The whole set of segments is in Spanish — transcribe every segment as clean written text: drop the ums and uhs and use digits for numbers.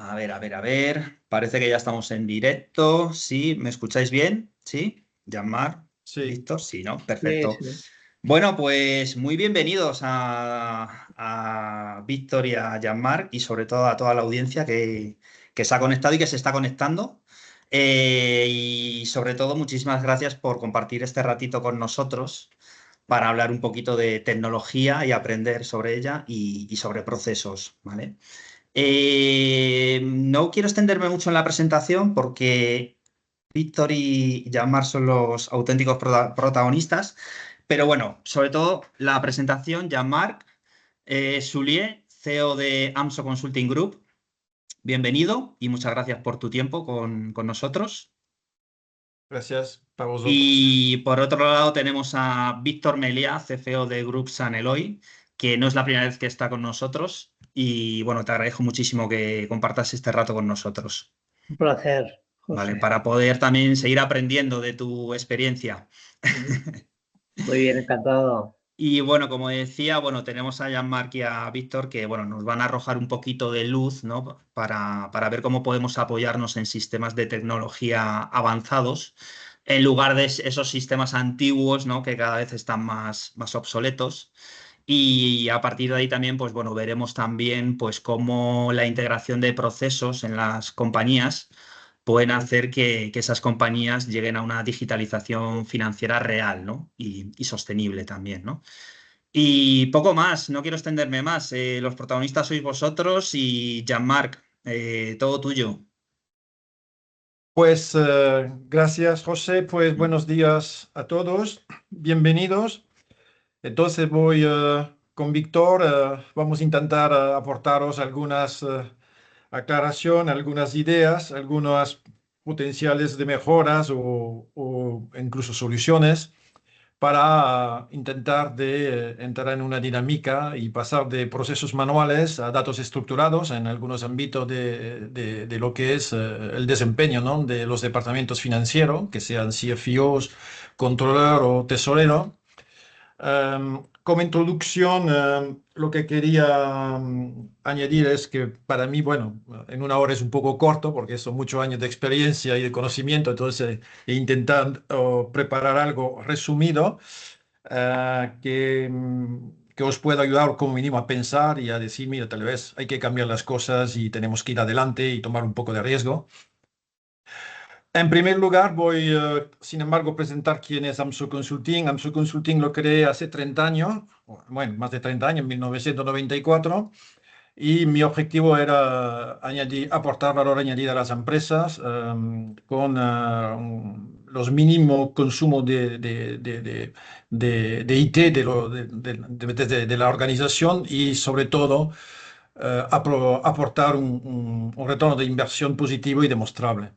A ver. Parece que ya estamos en directo. ¿Sí? ¿Me escucháis bien? ¿Sí? Llamar, Sí, Víctor, sí, ¿no? Sí, Perfecto. sí. Bueno, pues muy bienvenidos a Víctor y a Jean-Marc y sobre todo a toda la audiencia que se ha conectado y que se está conectando. Y sobre todo, muchísimas gracias por compartir este ratito con nosotros para hablar un poquito de tecnología y aprender sobre ella y sobre procesos, ¿vale? No quiero extenderme mucho en la presentación porque Víctor y Jean-Marc son los auténticos protagonistas, pero bueno, sobre todo la presentación, Jean-Marc Soulier, CEO de AMSO Consulting Group, bienvenido y muchas gracias por tu tiempo con nosotros. gracias para vosotros. Y por otro lado tenemos a Víctor Meliá, CFO de Group San Eloy, que no es la primera vez que está con nosotros. Y bueno, te agradezco muchísimo que compartas este rato con nosotros, Un placer, ¿vale? José. Para poder también seguir aprendiendo de tu experiencia. Muy bien, encantado. Y bueno, como decía, bueno, tenemos a Jean-Marc y a Víctor que bueno, nos van a arrojar un poquito de luz, ¿no? Para ver cómo podemos apoyarnos en sistemas de tecnología avanzados en lugar de esos sistemas antiguos, ¿no? Que cada vez están más obsoletos. Y a partir de ahí también, pues bueno, veremos también pues cómo la integración de procesos en las compañías pueden hacer que esas compañías lleguen a una digitalización financiera real, ¿no? Y sostenible también, ¿no? Y poco más, no quiero extenderme más. Los protagonistas sois vosotros y Jean-Marc, todo tuyo. Pues gracias, José. Pues buenos días a todos. Bienvenidos. Entonces voy con Víctor. Vamos a intentar aportaros algunas aclaraciones, algunas ideas, algunas potenciales de mejoras o incluso soluciones para intentar entrar en una dinámica y pasar de procesos manuales a datos estructurados en algunos ámbitos de lo que es el desempeño, ¿no? De los departamentos financieros, que sean CFOs, controlador o tesorero. Como introducción, lo que quería añadir es que para mí, bueno, en una hora es un poco corto porque son muchos años de experiencia y de conocimiento, entonces intentar preparar algo resumido que os pueda ayudar como mínimo a pensar y a decir, mira, tal vez hay que cambiar las cosas y tenemos que ir adelante y tomar un poco de riesgo. En primer lugar, voy, sin embargo, a presentar quién es AMSO Consulting. AMSO Consulting lo creé hace 30 años, bueno, más de 30 años, en 1994, y mi objetivo era aportar valor añadido a las empresas con los mínimos consumos de IT de la organización y sobre todo aportar un retorno de inversión positivo y demostrable.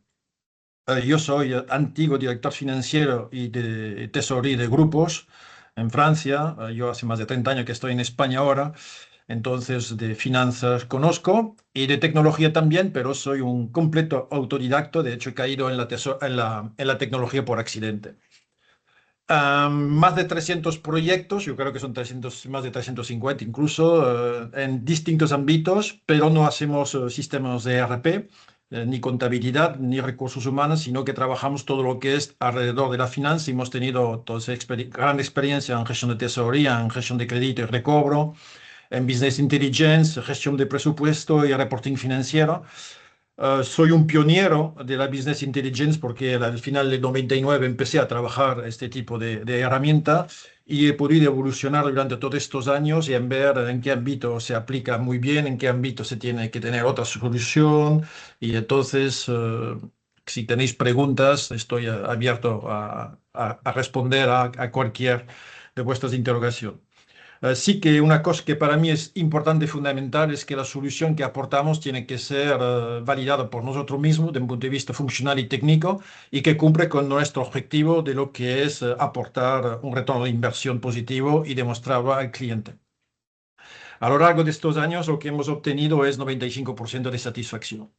Yo soy antiguo director financiero y de tesorería de grupos en Francia. Yo hace más de 30 años que estoy en España ahora, entonces de finanzas conozco y de tecnología también, pero soy un completo autodidacto. De hecho, he caído en la tecnología por accidente. Más de 300 proyectos, yo creo que son 300, más de 350 incluso, en distintos ámbitos, pero no hacemos sistemas de ERP, ni contabilidad, ni recursos humanos, sino que trabajamos todo lo que es alrededor de la finanza. Hemos tenido toda gran experiencia en gestión de tesorería, en gestión de crédito y recobro, en business intelligence, gestión de presupuesto y reporting financiero. Soy un pionero de la Business Intelligence porque al final del 99 empecé a trabajar este tipo de herramienta y he podido evolucionar durante todos estos años y en ver en qué ámbito se aplica muy bien, en qué ámbito se tiene que tener otra solución. Y entonces, si tenéis preguntas, estoy abierto a responder a cualquier de vuestras interrogaciones. Sí que una cosa que para mí es importante y fundamental es que la solución que aportamos tiene que ser validada por nosotros mismos desde un punto de vista funcional y técnico y que cumple con nuestro objetivo de lo que es aportar un retorno de inversión positivo y demostrarlo al cliente. A lo largo de estos años lo que hemos obtenido es 95% de satisfacción.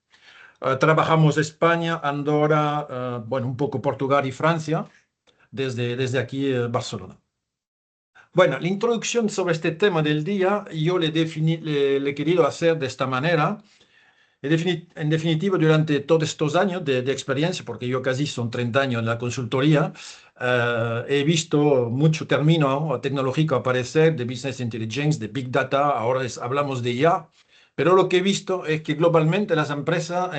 Trabajamos España, Andorra, bueno, un poco Portugal y Francia, desde aquí Barcelona. Bueno, la introducción sobre este tema del día, yo le he querido hacer de esta manera. En definitiva, durante todos estos años de experiencia, porque yo casi son 30 años en la consultoría, he visto mucho término tecnológico aparecer de Business Intelligence, de Big Data, ahora hablamos de IA, pero lo que he visto es que globalmente las empresas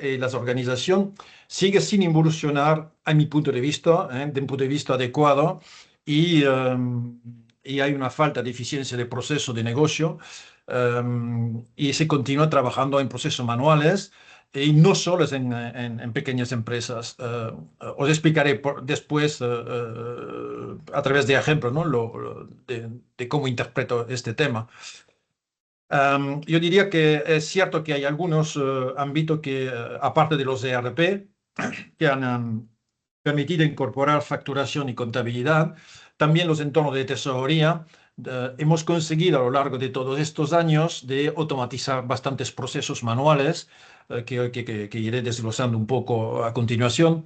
y las organizaciones siguen sin evolucionar, a mi punto de vista, de un punto de vista adecuado, y hay una falta de eficiencia de proceso de negocio. Y se continúa trabajando en procesos manuales y no solo es en pequeñas empresas. Os explicaré después a través de ejemplos, ¿no? De cómo interpreto este tema. Yo diría que es cierto que hay algunos ámbitos que, aparte de los ERP, que han permitido incorporar facturación y contabilidad, también los entornos de tesorería. Hemos conseguido a lo largo de todos estos años de automatizar bastantes procesos manuales que iré desglosando un poco a continuación,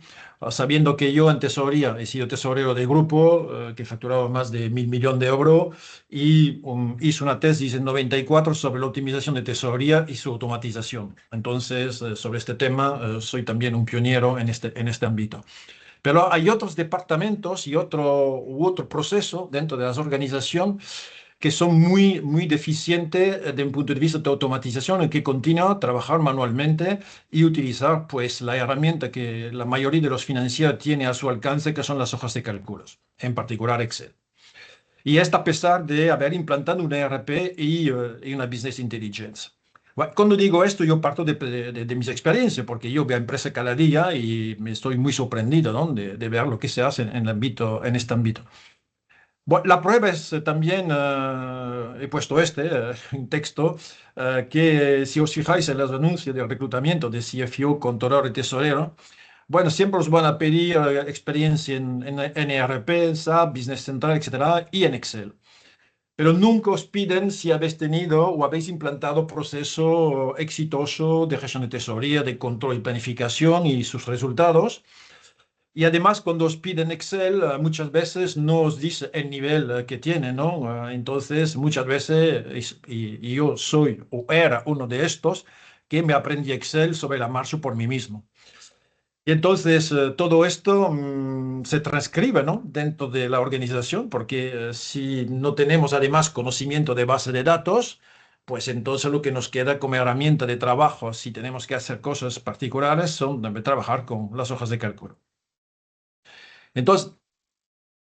sabiendo que yo en tesorería he sido tesorero de grupo que facturaba más de 1.000 millones de euros y hice una tesis en 94 sobre la optimización de tesorería y su automatización. Entonces, sobre este tema, soy también un pionero en este ámbito. Pero hay otros departamentos y otro proceso dentro de las organizaciones que son muy deficientes desde un punto de vista de automatización y que continúan a trabajar manualmente y utilizar pues la herramienta que la mayoría de los financieros tiene a su alcance, que son las hojas de cálculos, en particular Excel. Y esto a pesar de haber implantado un ERP y una Business Intelligence. Bueno, cuando digo esto, yo parto de mis experiencias, porque yo veo empresa cada día y me estoy muy sorprendido, ¿no? de ver lo que se hace en este ámbito. Bueno, la prueba es también, he puesto un texto, que si os fijáis en los anuncios de reclutamiento de CFO, contador y tesorero, bueno, siempre os van a pedir experiencia en ERP, SAP, Business Central, etcétera, y en Excel. Pero nunca os piden si habéis tenido o habéis implantado proceso exitoso de gestión de tesorería, de control y planificación y sus resultados. Y además, cuando os piden Excel, muchas veces no os dice el nivel que tiene, ¿no? Entonces, muchas veces, y yo soy o era uno de estos, que me aprendí Excel sobre la marcha por mí mismo. Y entonces todo esto se transcribe, ¿no? dentro de la organización, porque si no tenemos además conocimiento de base de datos, pues entonces lo que nos queda como herramienta de trabajo, si tenemos que hacer cosas particulares, son de trabajar con las hojas de cálculo. Entonces,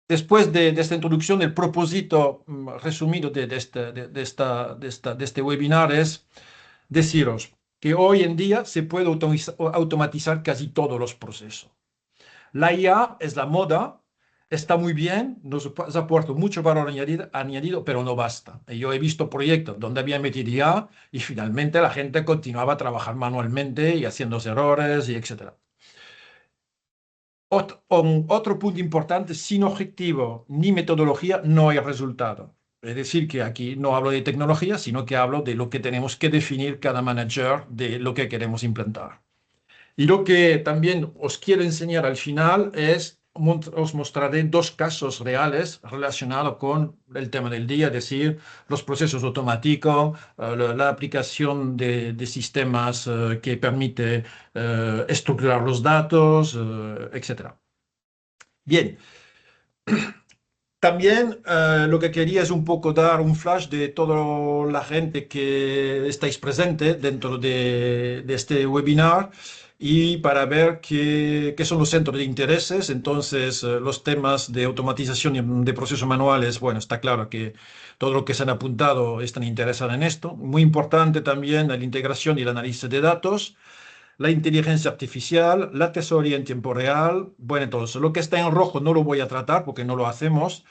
después de esta introducción, el propósito resumido de este webinar es deciros que hoy en día se puede automatizar casi todos los procesos. La IA es la moda, está muy bien, nos aporta mucho valor añadido, pero no basta. Yo he visto proyectos donde había metido IA y finalmente la gente continuaba a trabajar manualmente y haciendo errores y etc. Otro punto importante, sin objetivo ni metodología no hay resultado. Es decir, que aquí no hablo de tecnología, sino que hablo de lo que tenemos que definir cada manager de lo que queremos implantar. Y lo que también os quiero enseñar al final es, os mostraré dos casos reales relacionados con el tema del día, es decir, los procesos automáticos, la aplicación de sistemas que permite estructurar los datos, etc. Bien, también lo que quería es un poco dar un flash de toda la gente que estáis presente dentro de este webinar y para ver qué son los centros de intereses. Entonces, los temas de automatización de procesos manuales, bueno, está claro que todo lo que se han apuntado están interesados en esto. Muy importante también la integración y el análisis de datos, la inteligencia artificial, la tesorería en tiempo real. Bueno, entonces, lo que está en rojo no lo voy a tratar porque no lo hacemos.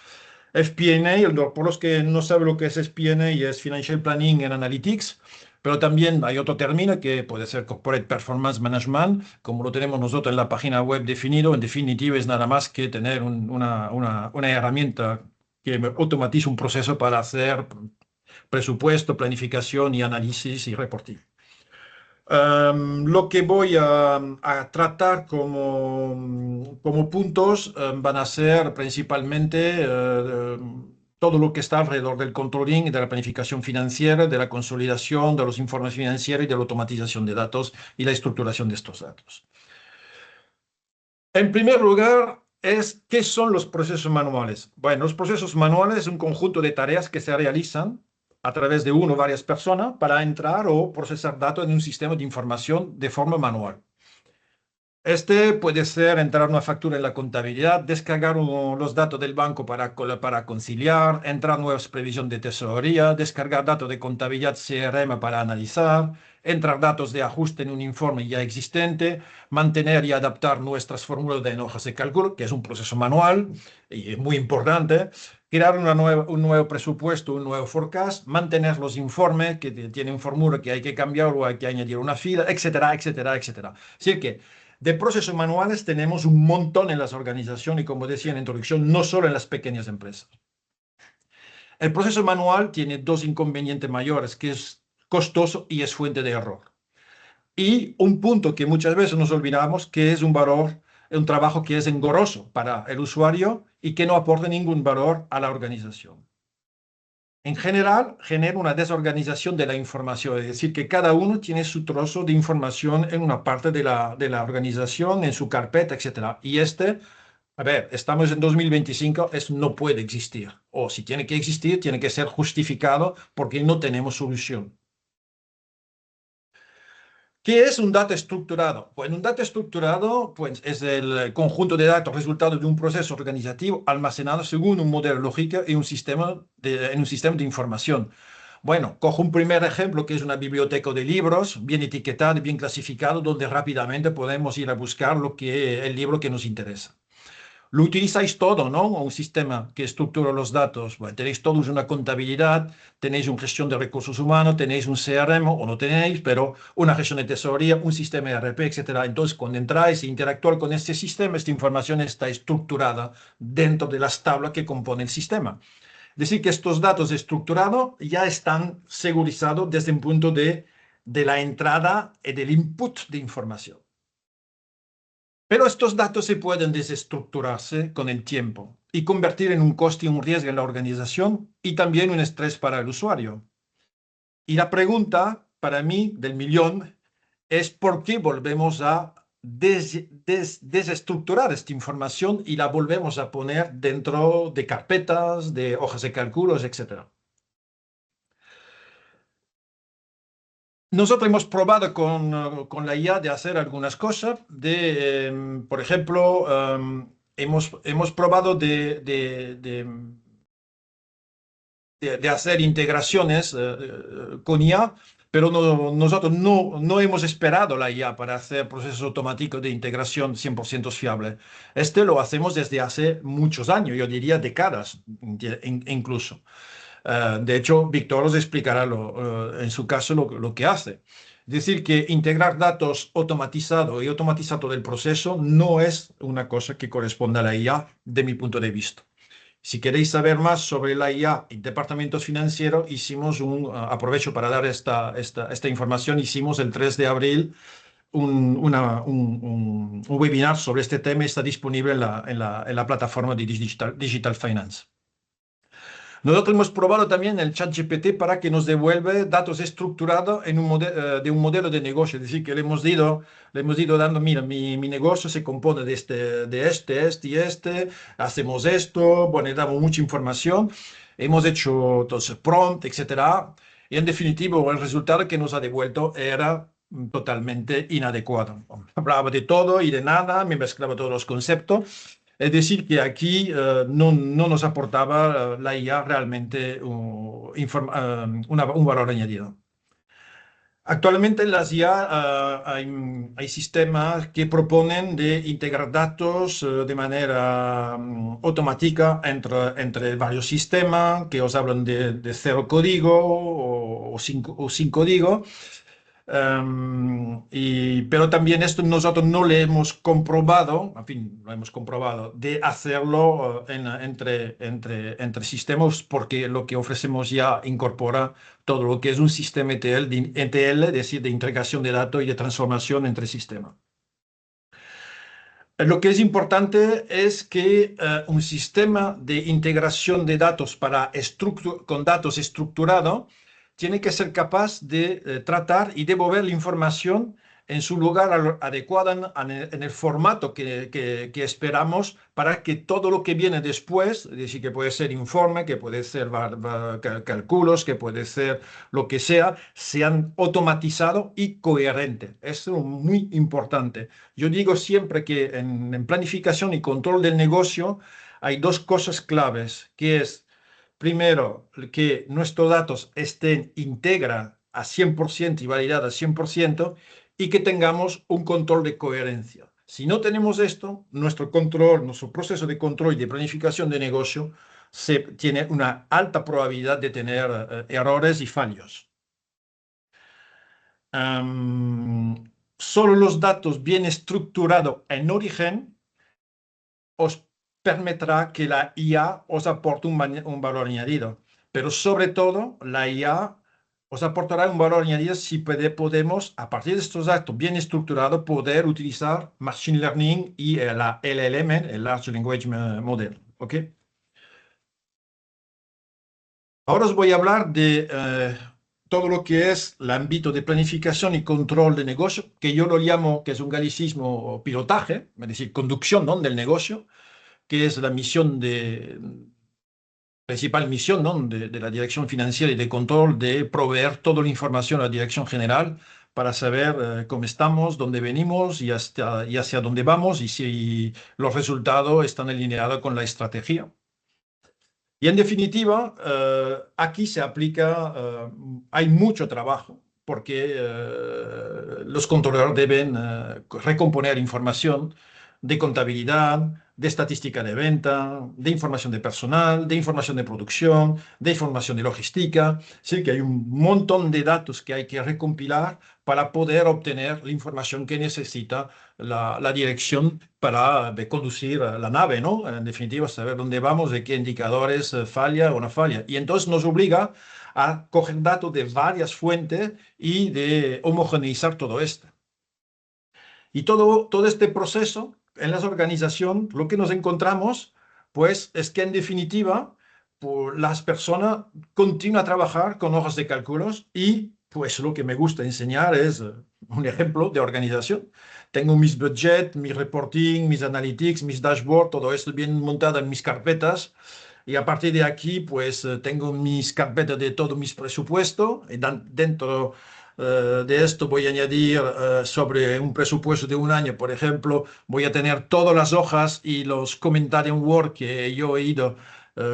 FP&A, por los que no saben lo que es FP&A, es Financial Planning and Analytics, pero también hay otro término que puede ser Corporate Performance Management, como lo tenemos nosotros en la página web definido. En definitiva, es nada más que tener una herramienta que automatiza un proceso para hacer presupuesto, planificación y análisis y reporting. Lo que voy a tratar como puntos van a ser principalmente todo lo que está alrededor del controlling y de la planificación financiera, de la consolidación de los informes financieros y de la automatización de datos y la estructuración de estos datos. En primer lugar, ¿qué son los procesos manuales? Bueno, los procesos manuales es un conjunto de tareas que se realizan a través de uno o varias personas para entrar o procesar datos en un sistema de información de forma manual. Este puede ser entrar una factura en la contabilidad, descargar los datos del banco para conciliar, entrar nuevas previsiones de tesorería, descargar datos de contabilidad CRM para analizar, entrar datos de ajuste en un informe ya existente, mantener y adaptar nuestras fórmulas de hojas de cálculo, que es un proceso manual y es muy importante, crear un nuevo presupuesto, un nuevo forecast, mantener los informes que tienen fórmula que hay que cambiar o hay que añadir una fila, etcétera, etcétera, etcétera. Así que de procesos manuales tenemos un montón en las organizaciones y, como decía en la introducción, no solo en las pequeñas empresas. El proceso manual tiene dos inconvenientes mayores, que es costoso y es fuente de error. Y un punto que muchas veces nos olvidamos, que es un trabajo que es engorroso para el usuario y que no aporta ningún valor a la organización. En general, genera una desorganización de la información, es decir, que cada uno tiene su trozo de información en una parte de la organización, en su carpeta, etc. Y a ver, estamos en 2025, eso no puede existir. O si tiene que existir, tiene que ser justificado porque no tenemos solución. ¿Qué es un dato estructurado? Pues un dato estructurado pues, es el conjunto de datos resultado de un proceso organizativo almacenado según un modelo lógico y en un sistema de información. Bueno, cojo un primer ejemplo que es una biblioteca de libros bien etiquetado, bien clasificado, donde rápidamente podemos ir a buscar el libro que nos interesa. Lo utilizáis todo, ¿no? Un sistema que estructura los datos. Bueno, tenéis todos una contabilidad, tenéis una gestión de recursos humanos, tenéis un CRM o no tenéis, pero una gestión de tesorería, un sistema ERP, etcétera. Entonces, cuando entráis e interactuar con este sistema, esta información está estructurada dentro de las tablas que componen el sistema. Es decir, que estos datos estructurados ya están segurizados desde un punto de la entrada y del input de información. Pero estos datos se pueden desestructurarse con el tiempo y convertir en un coste y un riesgo en la organización y también un estrés para el usuario. Y la pregunta para mí del millón es por qué volvemos a desestructurar esta información y la volvemos a poner dentro de carpetas, de hojas de cálculos, etc. Nosotros hemos probado con la IA de hacer algunas cosas, por ejemplo, hemos probado de hacer integraciones con IA, pero nosotros no hemos esperado la IA para hacer procesos automáticos de integración 100% fiable. Este lo hacemos desde hace muchos años, yo diría décadas incluso. De hecho, Víctor os explicará en su caso lo que hace. Es decir, que integrar datos automatizados y automatizar todo el proceso no es una cosa que corresponda a la IA de mi punto de vista. Si queréis saber más sobre la IA y departamentos financieros, aprovecho para dar esta información, hicimos el 3 de abril un webinar sobre este tema y está disponible en la plataforma de Digital Finance. Nosotros hemos probado también el ChatGPT para que nos devuelva datos estructurados de un modelo de negocio. Es decir, que le hemos ido dando, mira, mi negocio se compone de este y este, hacemos esto, bueno, le damos mucha información, hemos hecho entonces prompt, etcétera. Y en definitiva, el resultado que nos ha devuelto era totalmente inadecuado. Hablaba de todo y de nada, me mezclaba todos los conceptos. Es decir, que aquí no nos aportaba la IA realmente un valor añadido. Actualmente en las IA hay sistemas que proponen de integrar datos de manera automática entre varios sistemas que os hablan de cero código o sin código. Pero también esto nosotros no le hemos comprobado, en fin, lo hemos comprobado, de hacerlo entre sistemas, porque lo que ofrecemos ya incorpora todo lo que es un sistema ETL, es decir, de integración de datos y de transformación entre sistemas. Lo que es importante es que un sistema de integración de datos con datos estructurado tiene que ser capaz de tratar y devolver la información en su lugar adecuado, en el formato que esperamos, para que todo lo que viene después, es decir, que puede ser informe, que puede ser cálculos, que puede ser lo que sea, sean automatizados y coherentes. Eso es muy importante. Yo digo siempre que en planificación y control del negocio hay dos cosas claves, que es, primero, que nuestros datos estén íntegra a 100% y validados a 100% y que tengamos un control de coherencia. Si no tenemos esto, nuestro proceso de control y de planificación de negocio tiene una alta probabilidad de tener errores y fallos. Solo los datos bien estructurados en origen os permitirá que la IA os aporte un valor añadido. Pero sobre todo, la IA os aportará un valor añadido si podemos, a partir de estos datos bien estructurados, poder utilizar Machine Learning y la LLM, el Large Language Model. ¿Ok? Ahora os voy a hablar de todo lo que es el ámbito de planificación y control de negocio, que yo lo llamo, que es un galicismo, pilotaje, es decir, conducción, ¿no?, del negocio, que es la principal misión, ¿no?, de la dirección financiera y de control, de proveer toda la información a la dirección general para saber cómo estamos, dónde venimos y hacia dónde vamos, y si los resultados están alineados con la estrategia. Y en definitiva, aquí se aplica, hay mucho trabajo, porque los controladores deben recomponer información de contabilidad, de estadística de venta, de información de personal, de información de producción, de información de logística. Sí, que hay un montón de datos que hay que recompilar para poder obtener la información que necesita la dirección para conducir la nave, ¿no? En definitiva, saber dónde vamos, de qué indicadores falla o no falla. Y entonces nos obliga a coger datos de varias fuentes y de homogeneizar todo esto. Y todo este proceso en las organizaciones, lo que nos encontramos, pues, es que en definitiva, pues, las personas continúan a trabajar con hojas de cálculos y, pues, lo que me gusta enseñar es un ejemplo de organización. Tengo mis budgets, mi reporting, mis analytics, mis dashboards, todo esto bien montado en mis carpetas. Y a partir de aquí, pues, tengo mis carpetas de todos mis presupuestos. Y dentro de esto voy a añadir sobre un presupuesto de un año, por ejemplo, voy a tener todas las hojas y los comentarios en Word que yo he ido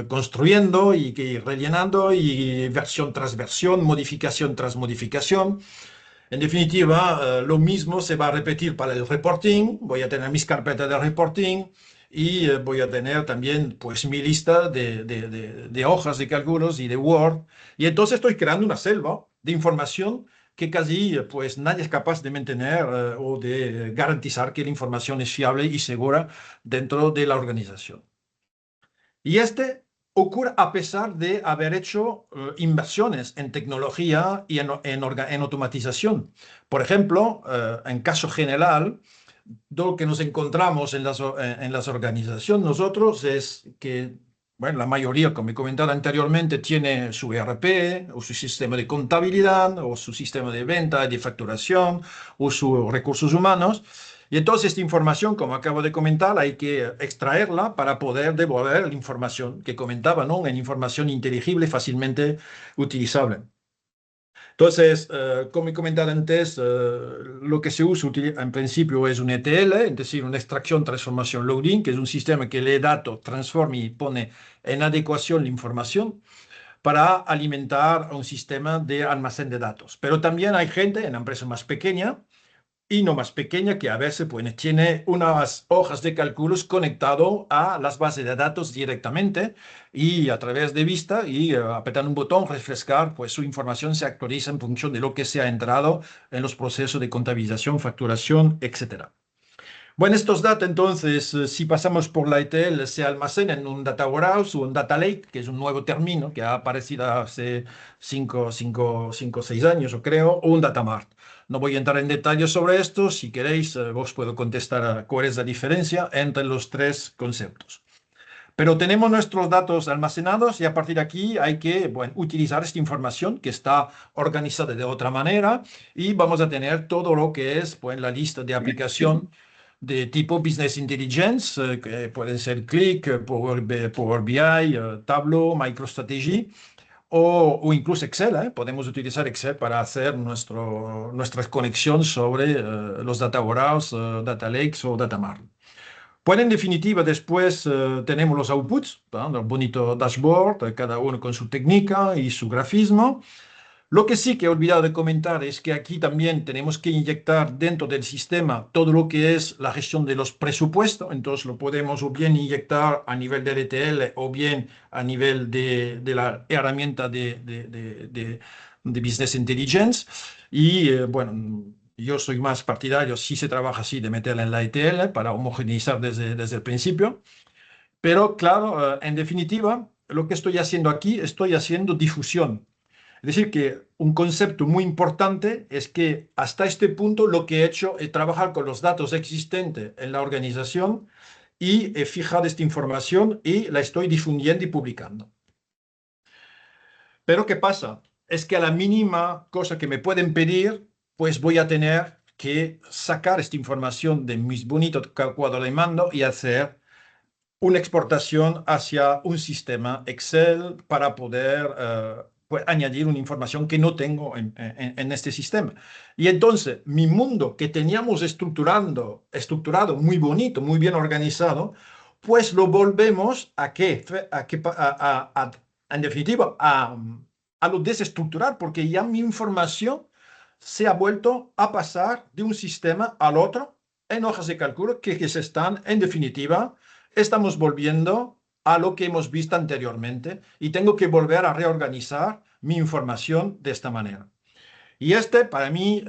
construyendo y que rellenando, y versión tras versión, modificación tras modificación. En definitiva, lo mismo se va a repetir para el reporting. Voy a tener mis carpetas de reporting y voy a tener también, pues, mi lista de hojas de cálculos y de Word. Y entonces estoy creando una selva de información que casi, pues, nadie es capaz de mantener o de garantizar que la información es fiable y segura dentro de la organización. Y este ocurre a pesar de haber hecho inversiones en tecnología y en automatización. Por ejemplo, en caso general, lo que nos encontramos en las organizaciones nosotros es que, bueno, la mayoría, como he comentado anteriormente, tiene su ERP o su sistema de contabilidad o su sistema de venta, de facturación o sus recursos humanos. Y entonces esta información, como acabo de comentar, hay que extraerla para poder devolver la información que comentaba, ¿no? En información inteligible, fácilmente utilizable. Entonces, como he comentado antes, lo que se usa en principio es un ETL, es decir, una extracción, transformación, loading, que es un sistema que lee datos, transforma y pone en adecuación la información para alimentar un sistema de almacén de datos. Pero también hay gente en empresas más pequeñas y no más pequeña, que a veces, pues, tiene unas hojas de cálculos conectado a las bases de datos directamente, y a través de vista y apretando un botón, refrescar, pues su información se actualiza en función de lo que se ha entrado en los procesos de contabilización, facturación, etcétera. Bueno, estos datos entonces, si pasamos por la ETL, se almacenan en un data warehouse o un data lake, que es un nuevo término que ha aparecido hace 6 años, o creo, o un data mart. No voy a entrar en detalles sobre esto. Si queréis, os puedo contestar a cuál es la diferencia entre los tres conceptos. Pero tenemos nuestros datos almacenados y a partir de aquí hay que, bueno, utilizar esta información que está organizada de otra manera y vamos a tener todo lo que es, pues, la lista de aplicación de tipo Business Intelligence, que pueden ser Qlik, Power BI, Tableau, MicroStrategy o incluso Excel. Podemos utilizar Excel para hacer nuestra conexión sobre los data warehouse, data lakes o data mart. Pues en definitiva, después tenemos los outputs, ¿no? Los bonitos dashboard, cada uno con su técnica y su grafismo. Lo que sí que he olvidado de comentar es que aquí también tenemos que inyectar dentro del sistema todo lo que es la gestión de los presupuestos. Entonces lo podemos o bien inyectar a nivel del ETL o bien a nivel de la herramienta de Business Intelligence. Y bueno, yo soy más partidario, si se trabaja así, de meterla en la ETL para homogeneizar desde el principio. Pero claro, en definitiva, lo que estoy haciendo aquí, estoy haciendo difusión. Es decir, que un concepto muy importante es que hasta este punto lo que he hecho es trabajar con los datos existentes en la organización y he fijado esta información y la estoy difundiendo y publicando. Pero ¿qué pasa? Es que a la mínima cosa que me pueden pedir, pues voy a tener que sacar esta información de mis bonitos cuadros de mando y hacer una exportación hacia un sistema Excel para poder pues, añadir una información que no tengo en este sistema. Y entonces, mi mundo que teníamos estructurado, muy bonito, muy bien organizado, pues lo volvemos en definitiva, a lo desestructurar, porque ya mi información se ha vuelto a pasar de un sistema al otro en hojas de cálculo que se están, en definitiva, estamos volviendo a lo que hemos visto anteriormente y tengo que volver a reorganizar mi información de esta manera. Y para mí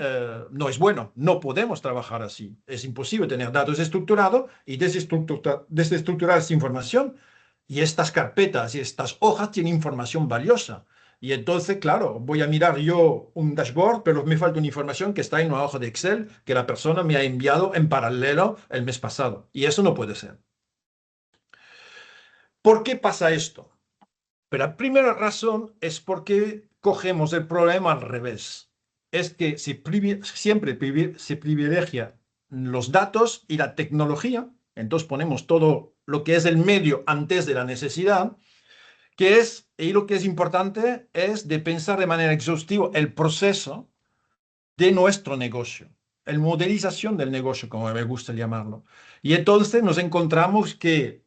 no es bueno, no podemos trabajar así. Es imposible tener datos estructurados y desestructurar esta información. Y estas carpetas y estas hojas tienen información valiosa. Y entonces, claro, voy a mirar yo un dashboard, pero me falta una información que está en una hoja de Excel que la persona me ha enviado en paralelo el mes pasado. Y eso no puede ser. ¿Por qué pasa esto? Pero la primera razón es porque cogemos el problema al revés. Es que siempre se privilegia los datos y la tecnología. Entonces ponemos todo lo que es el medio antes de la necesidad, y lo que es importante es de pensar de manera exhaustiva el proceso de nuestro negocio, la modelización del negocio, como me gusta llamarlo. Y entonces nos encontramos que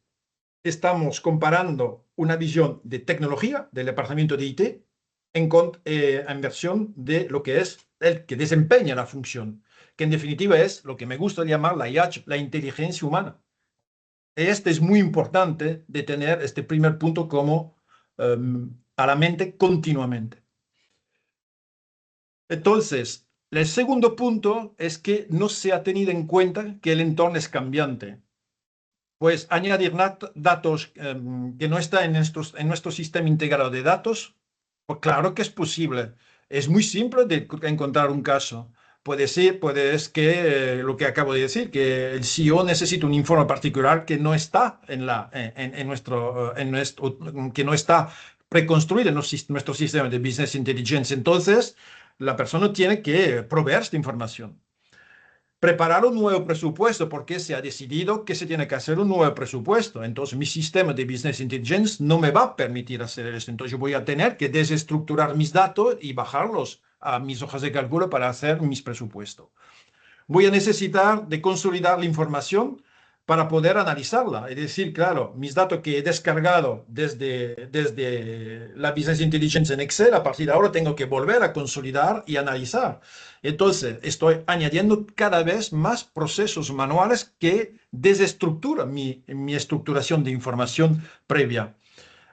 estamos comparando una visión de tecnología del departamento de IT en versión de lo que es el que desempeña la función, que en definitiva es lo que me gusta llamar la IH, la inteligencia humana. Este es muy importante de tener este primer punto como a la mente continuamente. Entonces, el segundo punto es que no se ha tenido en cuenta que el entorno es cambiante. Pues añadir datos que no están en nuestro sistema integrado de datos, pues claro que es posible. Es muy simple de encontrar un caso. Puede ser lo que acabo de decir, que el CEO necesita un informe particular que no está que no está preconstruido en nuestro sistema de Business Intelligence. Entonces, la persona tiene que proveer esta información. Preparar un nuevo presupuesto, porque se ha decidido que se tiene que hacer un nuevo presupuesto. Entonces, mi sistema de Business Intelligence no me va a permitir hacer esto. Entonces, yo voy a tener que desestructurar mis datos y bajarlos a mis hojas de cálculo para hacer mis presupuestos. Voy a necesitar de consolidar la información para poder analizarla. Es decir, claro, mis datos que he descargado desde la Business Intelligence en Excel, a partir de ahora tengo que volver a consolidar y analizar. Entonces, estoy añadiendo cada vez más procesos manuales que desestructuran mi estructuración de información previa.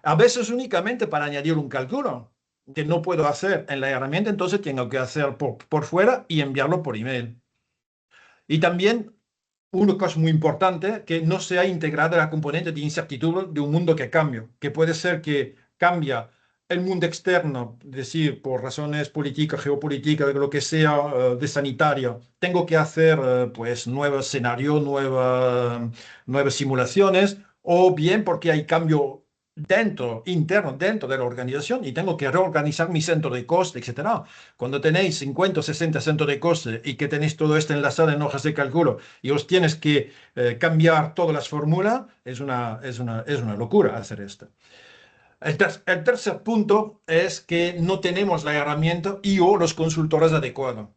A veces únicamente para añadir un cálculo que no puedo hacer en la herramienta, entonces tengo que hacer por fuera y enviarlo por email. Y también una cosa muy importante, que no se ha integrado la componente de incertidumbre de un mundo que cambia, que puede ser que cambia el mundo externo, es decir, por razones políticas, geopolíticas, lo que sea, de sanitario. Tengo que hacer pues nuevos escenarios, nuevas simulaciones, o bien porque hay cambio interno, dentro de la organización y tengo que reorganizar mi centro de coste, etcétera. Cuando tenéis 50 o 60 centros de coste y que tenéis todo esto enlazado en hojas de cálculo y os tienes que cambiar todas las fórmulas, es una locura hacer esto. El tercer punto es que no tenemos la herramienta y o los consultores adecuados.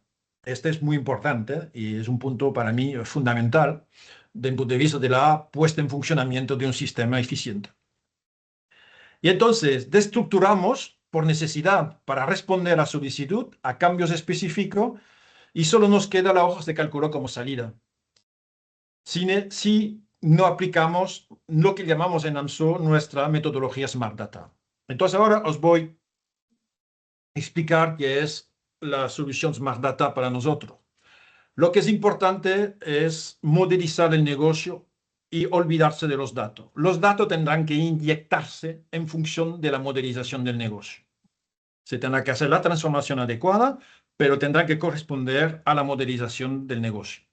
Este es muy importante y es un punto para mí fundamental desde el punto de vista de la puesta en funcionamiento de un sistema eficiente. Y entonces destructuramos por necesidad para responder a solicitud, a cambios específicos, y solo nos queda la hoja de cálculo como salida. Si no aplicamos lo que llamamos en AMSO nuestra metodología Smart Data. Entonces ahora os voy a explicar qué es la solución Smart Data para nosotros. Lo que es importante es modelizar el negocio y olvidarse de los datos. Los datos tendrán que inyectarse en función de la modelización del negocio. Se tendrá que hacer la transformación adecuada, pero tendrá que corresponder a la modelización del negocio.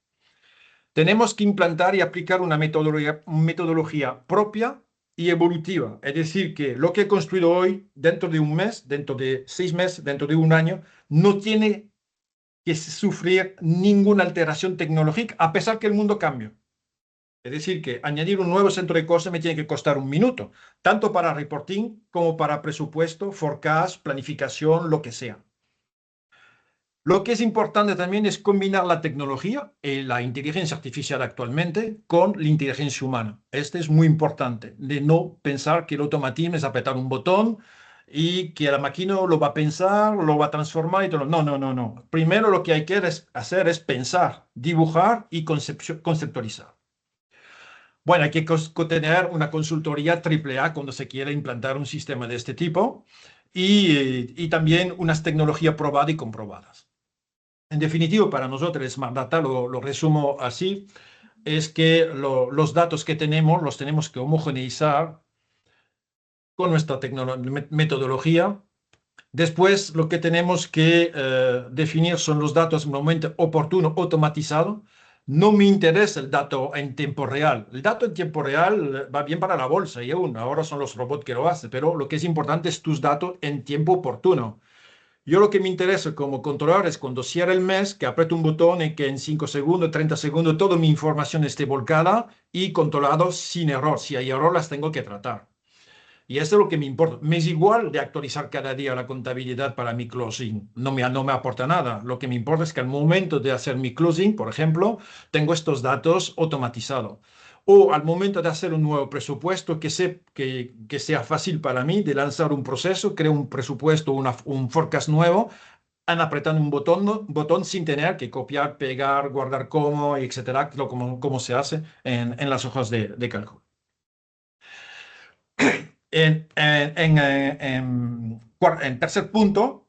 Tenemos que implantar y aplicar una metodología propia y evolutiva. Es decir, que lo que he construido hoy, dentro de un mes, dentro de 6 meses, dentro de un año, no tiene que sufrir ninguna alteración tecnológica, a pesar que el mundo cambie. Es decir, que añadir un nuevo centro de coste me tiene que costar un minuto, tanto para reporting como para presupuesto, forecast, planificación, lo que sea. Lo que es importante también es combinar la tecnología y la inteligencia artificial actualmente con la inteligencia humana. Este es muy importante, de no pensar que el automatismo es apretar un botón y que la máquina lo va a pensar, lo va a transformar y todo. No, no, no, no. Primero lo que hay que hacer es pensar, dibujar y conceptualizar. Bueno, hay que tener una consultoría AAA cuando se quiere implantar un sistema de este tipo y también unas tecnologías probadas y comprobadas. En definitivo, para nosotros, Smart Data, lo resumo así, es que los datos que tenemos los tenemos que homogeneizar con nuestra metodología. Después, lo que tenemos que definir son los datos en un momento oportuno, automatizado. No me interesa el dato en tiempo real. El dato en tiempo real va bien para la bolsa y aún ahora son los robots que lo hacen, pero lo que es importante es tus datos en tiempo oportuno. Yo lo que me interesa como controlador es cuando cierre el mes, que aprieto un botón y que en 5 segundos, 30 segundos, toda mi información esté volcada y controlado sin error. Si hay error, las tengo que tratar. Y eso es lo que me importa. Me es igual de actualizar cada día la contabilidad para mi closing. No me aporta nada. Lo que me importa es que al momento de hacer mi closing, por ejemplo, tengo estos datos automatizados. O al momento de hacer un nuevo presupuesto, que sea fácil para mí de lanzar un proceso, creo un presupuesto, un forecast nuevo, apretando un botón sin tener que copiar, pegar, guardar como, etcétera, como se hace en las hojas de cálculo. En tercer punto,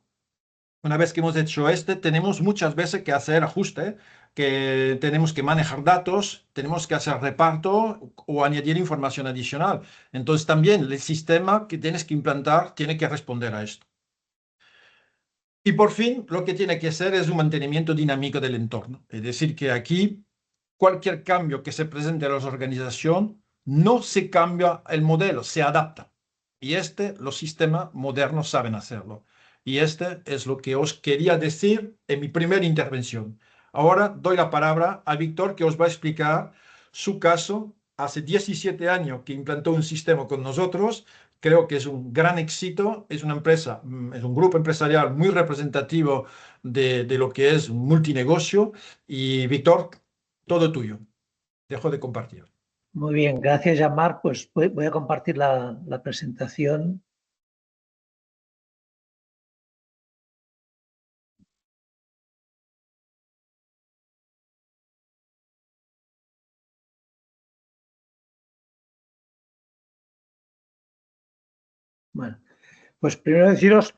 una vez que hemos hecho tenemos muchas veces que hacer ajuste, que tenemos que manejar datos, tenemos que hacer reparto o añadir información adicional. Entonces también el sistema que tienes que implantar tiene que responder a esto. Y por fin, lo que tiene que hacer es un mantenimiento dinámico del entorno. Es decir, que aquí cualquier cambio que se presente a la organización no se cambia el modelo, se adapta. Y los sistemas modernos saben hacerlo. Y es lo que os quería decir en mi primera intervención. Ahora doy la palabra a Víctor, que os va a explicar su caso. Hace 17 años que implantó un sistema con nosotros. Creo que es un gran éxito. Es una empresa, es un grupo empresarial muy representativo de lo que es un multinegocio. Y Víctor, todo tuyo. Dejo de compartir. Muy bien, gracias, Jean-Marc. Pues voy a compartir la presentación. Bueno, pues primero deciros,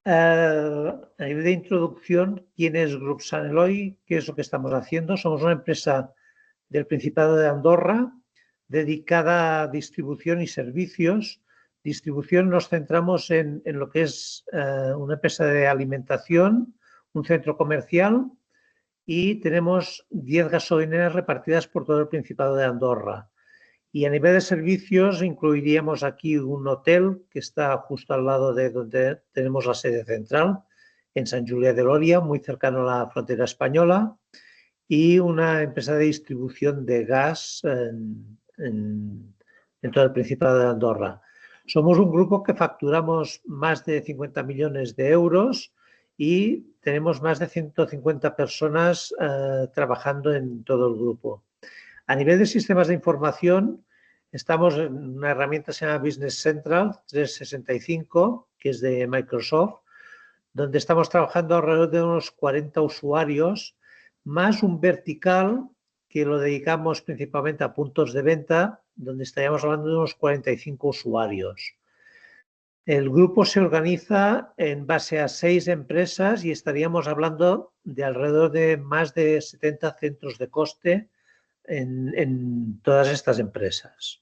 a nivel de introducción, quién es Grup Sant Eloi, qué es lo que estamos haciendo. Somos una empresa del Principado de Andorra, dedicada a distribución y servicios. Distribución nos centramos en lo que es una empresa de alimentación, un centro comercial, y tenemos 10 gasolineras repartidas por todo el Principado de Andorra. Y a nivel de servicios incluiríamos aquí un hotel que está justo al lado de donde tenemos la sede central, en Sant Julià de Lòria, muy cercano a la frontera española, y una empresa de distribución de gas en todo el Principado de Andorra. Somos un grupo que facturamos más de 50 millones de euros y tenemos más de 150 personas trabajando en todo el grupo. A nivel de sistemas de información, estamos en una herramienta que se llama Business Central 365, que es de Microsoft, donde estamos trabajando alrededor de unos 40 usuarios, más un vertical que lo dedicamos principalmente a puntos de venta, donde estaríamos hablando de unos 45 usuarios. El grupo se organiza en base a 6 empresas y estaríamos hablando de alrededor de más de 70 centros de coste en todas estas empresas.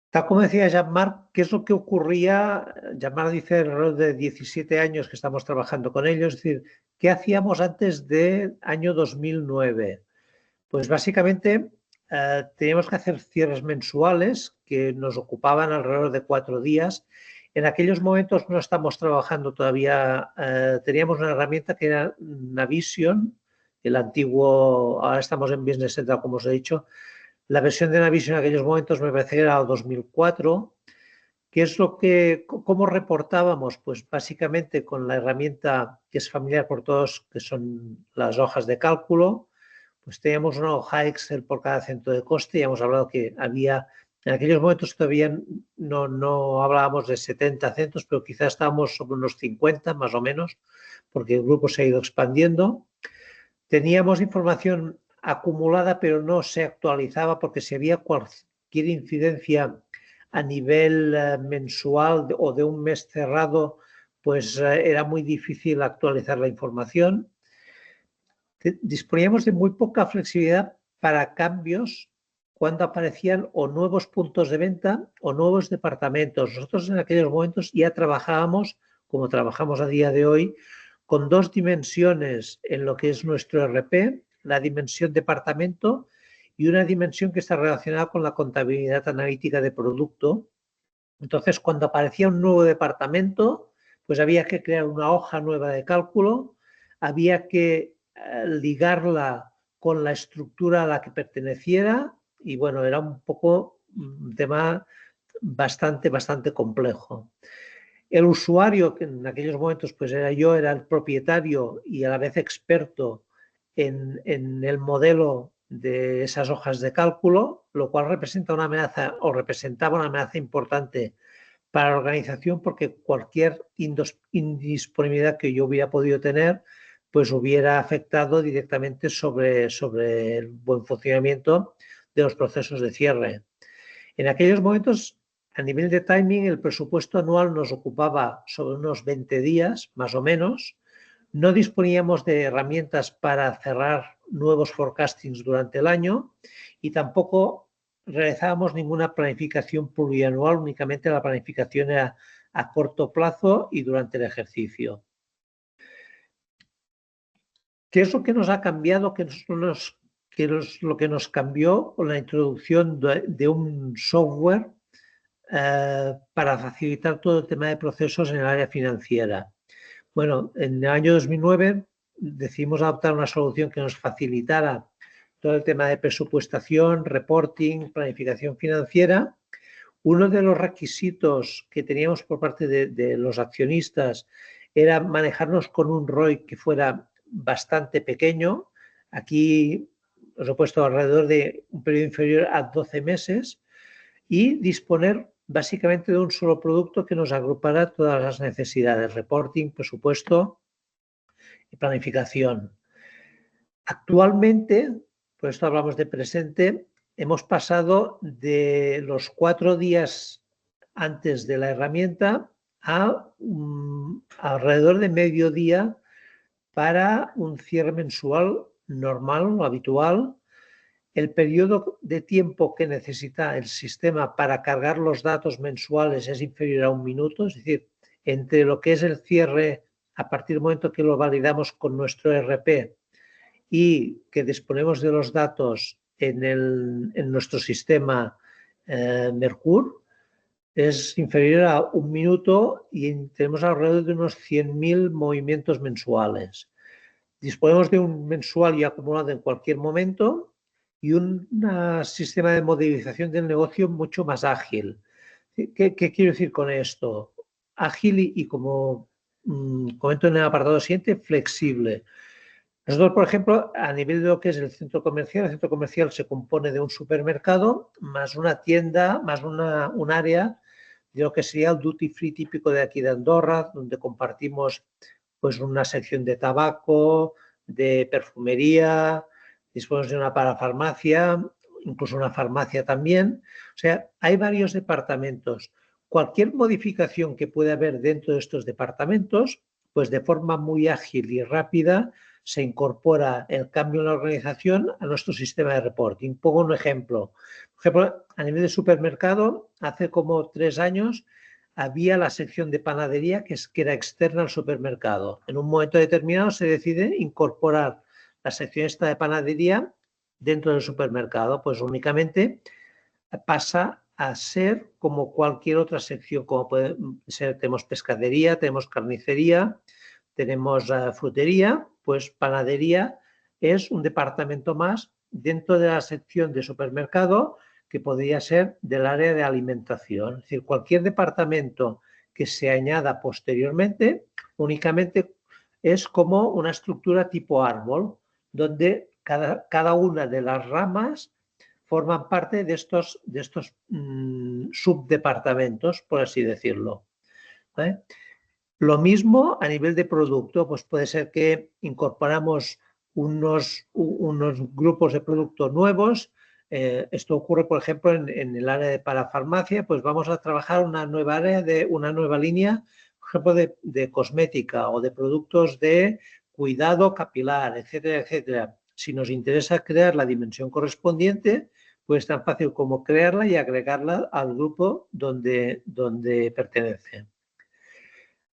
Tal como decía Jean-Marc, ¿qué es lo que ocurría? Jean-Marc dice alrededor de 17 años que estamos trabajando con ellos, es decir, ¿qué hacíamos antes del año 2009? Pues básicamente teníamos que hacer cierres mensuales que nos ocupaban alrededor de 4 días. En aquellos momentos no estamos trabajando todavía, teníamos una herramienta que era Navision, el antiguo, ahora estamos en Business Central, como os he dicho. La versión de Navision en aquellos momentos me parece que era el 2004. ¿Qué es lo que, cómo reportábamos? Pues básicamente con la herramienta que es familiar por todos, que son las hojas de cálculo. Pues teníamos una hoja Excel por cada centro de coste y hemos hablado que había, en aquellos momentos todavía no hablábamos de 70 centros, pero quizás estábamos sobre unos 50 más o menos, porque el grupo se ha ido expandiendo. Teníamos información acumulada, pero no se actualizaba porque si había cualquier incidencia a nivel mensual o de un mes cerrado, pues era muy difícil actualizar la información. Disponíamos de muy poca flexibilidad para cambios cuando aparecían o nuevos puntos de venta o nuevos departamentos. Nosotros en aquellos momentos ya trabajábamos, como trabajamos a día de hoy, con 2 dimensiones en lo que es nuestro ERP, la dimensión departamento y una dimensión que está relacionada con la contabilidad analítica de producto. Entonces, cuando aparecía un nuevo departamento, pues había que crear una hoja nueva de cálculo, había que ligarla con la estructura a la que perteneciera y, bueno, era un poco un tema bastante complejo. El usuario, que en aquellos momentos pues era yo, era el propietario y a la vez experto en el modelo de esas hojas de cálculo, lo cual representa una amenaza o representaba una amenaza importante para la organización porque cualquier indisponibilidad que yo hubiera podido tener pues hubiera afectado directamente sobre el buen funcionamiento de los procesos de cierre. En aquellos momentos, a nivel de timing, el presupuesto anual nos ocupaba sobre unos 20 días, más o menos. No disponíamos de herramientas para cerrar nuevos forecastings durante el año y tampoco realizábamos ninguna planificación plurianual, únicamente la planificación era a corto plazo y durante el ejercicio. ¿Qué es lo que nos ha cambiado? ¿Qué es lo que nos cambió con la introducción de un software para facilitar todo el tema de procesos en el área financiera? Bueno, en el año 2009 decidimos adoptar una solución que nos facilitara todo el tema de presupuestación, reporting, planificación financiera. Uno de los requisitos que teníamos por parte de los accionistas era manejarnos con un ROI que fuera bastante pequeño. Aquí os he puesto alrededor de un periodo inferior a 12 meses y disponer básicamente de un solo producto que nos agrupara todas las necesidades, reporting, presupuesto y planificación. Actualmente, por esto hablamos de presente, hemos pasado de los 4 días antes de la herramienta a alrededor de mediodía para un cierre mensual normal o habitual, el periodo de tiempo que necesita el sistema para cargar los datos mensuales es inferior a 1 minuto, es decir, entre lo que es el cierre a partir del momento que lo validamos con nuestro ERP y que disponemos de los datos en nuestro sistema Mercur, es inferior a 1 minuto y tenemos alrededor de unos 100.000 movimientos mensuales. Disponemos de un mensual y acumulado en cualquier momento y un sistema de modelización del negocio mucho más ágil. ¿Qué quiero decir con esto? Ágil y como comento en el apartado siguiente, flexible. Nosotros, por ejemplo, a nivel de lo que es el centro comercial se compone de un supermercado más una tienda, más un área de lo que sería el duty free típico de aquí de Andorra, donde compartimos pues una sección de tabaco, de perfumería, disponemos de una parafarmacia, incluso una farmacia también. O sea, hay varios departamentos. Cualquier modificación que pueda haber dentro de estos departamentos, pues de forma muy ágil y rápida se incorpora el cambio en la organización a nuestro sistema de reporting. Pongo un ejemplo. Por ejemplo, a nivel de supermercado, hace como 3 años había la sección de panadería que era externa al supermercado. En un momento determinado se decide incorporar la sección esta de panadería dentro del supermercado, pues únicamente pasa a ser como cualquier otra sección, como puede ser, tenemos pescadería, tenemos carnicería, tenemos frutería, pues panadería es un departamento más dentro de la sección de supermercado que podría ser del área de alimentación. Es decir, cualquier departamento que se añada posteriormente únicamente es como una estructura tipo árbol, donde cada una de las ramas forman parte de estos subdepartamentos, por así decirlo. Lo mismo a nivel de producto, pues puede ser que incorporamos unos grupos de productos nuevos. Esto ocurre, por ejemplo, en el área de parafarmacia, pues vamos a trabajar una nueva área una nueva línea, por ejemplo, de cosmética o de productos de cuidado capilar, etcétera, etcétera. Si nos interesa crear la dimensión correspondiente, pues es tan fácil como crearla y agregarla al grupo donde pertenece.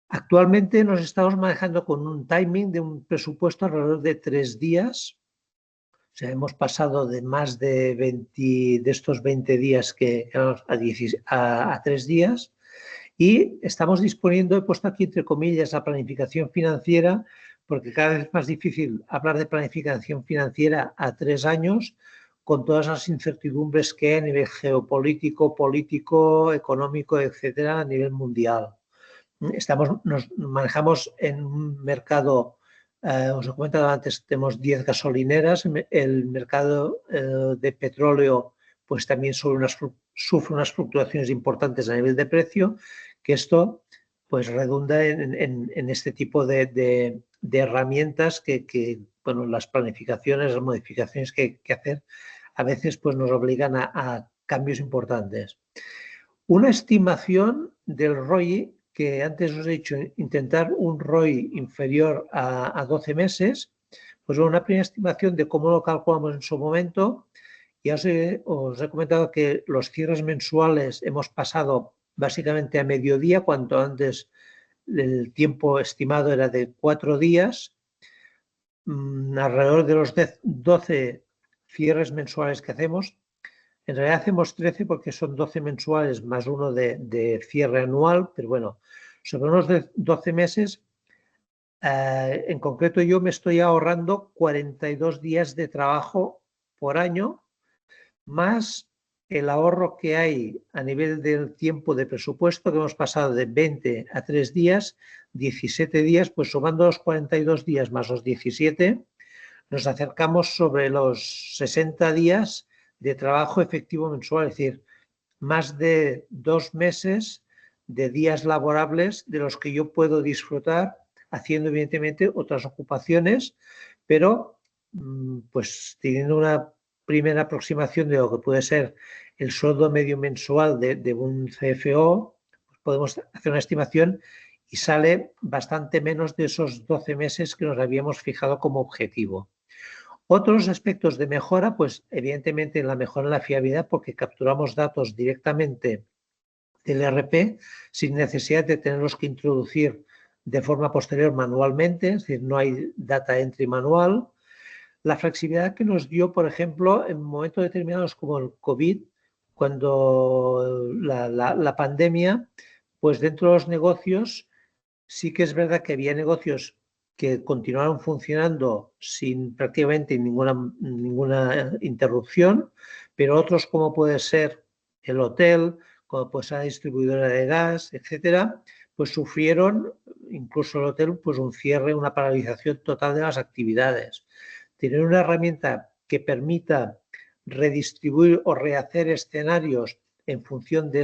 Actualmente nos estamos manejando con un timing de un presupuesto alrededor de 3 días. O sea, hemos pasado de más de estos 20 días a 3 días y estamos disponiendo, he puesto aquí entre comillas, la planificación financiera, porque cada vez es más difícil hablar de planificación financiera a 3 años con todas las incertidumbres que hay a nivel geopolítico, político, económico, etcétera, a nivel mundial. Nos manejamos en un mercado, os he comentado antes, tenemos 10 gasolineras, el mercado de petróleo pues también sufre unas fluctuaciones importantes a nivel de precio, que esto pues redunda en este tipo de herramientas que bueno, las planificaciones, las modificaciones que hacer a veces pues nos obligan a cambios importantes. Una estimación del ROI, que antes os he dicho, intentar un ROI inferior a 12 meses, pues una primera estimación de cómo lo calculamos en su momento. Ya os he comentado que los cierres mensuales hemos pasado básicamente a mediodía, cuanto antes el tiempo estimado era de 4 días. Alrededor de los 12 cierres mensuales que hacemos, en realidad hacemos 13 porque son 12 mensuales más uno de cierre anual, pero bueno, sobre unos 12 meses, en concreto yo me estoy ahorrando 42 días de trabajo por año, más el ahorro que hay a nivel del tiempo de presupuesto, que hemos pasado de 20 a 3 días, 17 días, pues sumando los 42 días más los 17, nos acercamos sobre los 60 días de trabajo efectivo mensual, es decir, más de 2 meses de días laborables de los que yo puedo disfrutar haciendo evidentemente otras ocupaciones, pero pues teniendo una primera aproximación de lo que puede ser el sueldo medio mensual de un CFO, pues podemos hacer una estimación y sale bastante menos de esos 12 meses que nos habíamos fijado como objetivo. Otros aspectos de mejora, pues evidentemente la mejora en la fiabilidad porque capturamos datos directamente del ERP sin necesidad de tenerlos que introducir de forma posterior manualmente, es decir, no hay data entry manual. La flexibilidad que nos dio, por ejemplo, en momentos determinados como el COVID, cuando la pandemia, pues dentro de los negocios sí que es verdad que había negocios que continuaron funcionando sin prácticamente ninguna interrupción, pero otros como puede ser el hotel, como puede ser la distribuidora de gas, etcétera, pues sufrieron, incluso el hotel, pues un cierre, una paralización total de las actividades. Tener una herramienta que permita redistribuir o rehacer escenarios en función de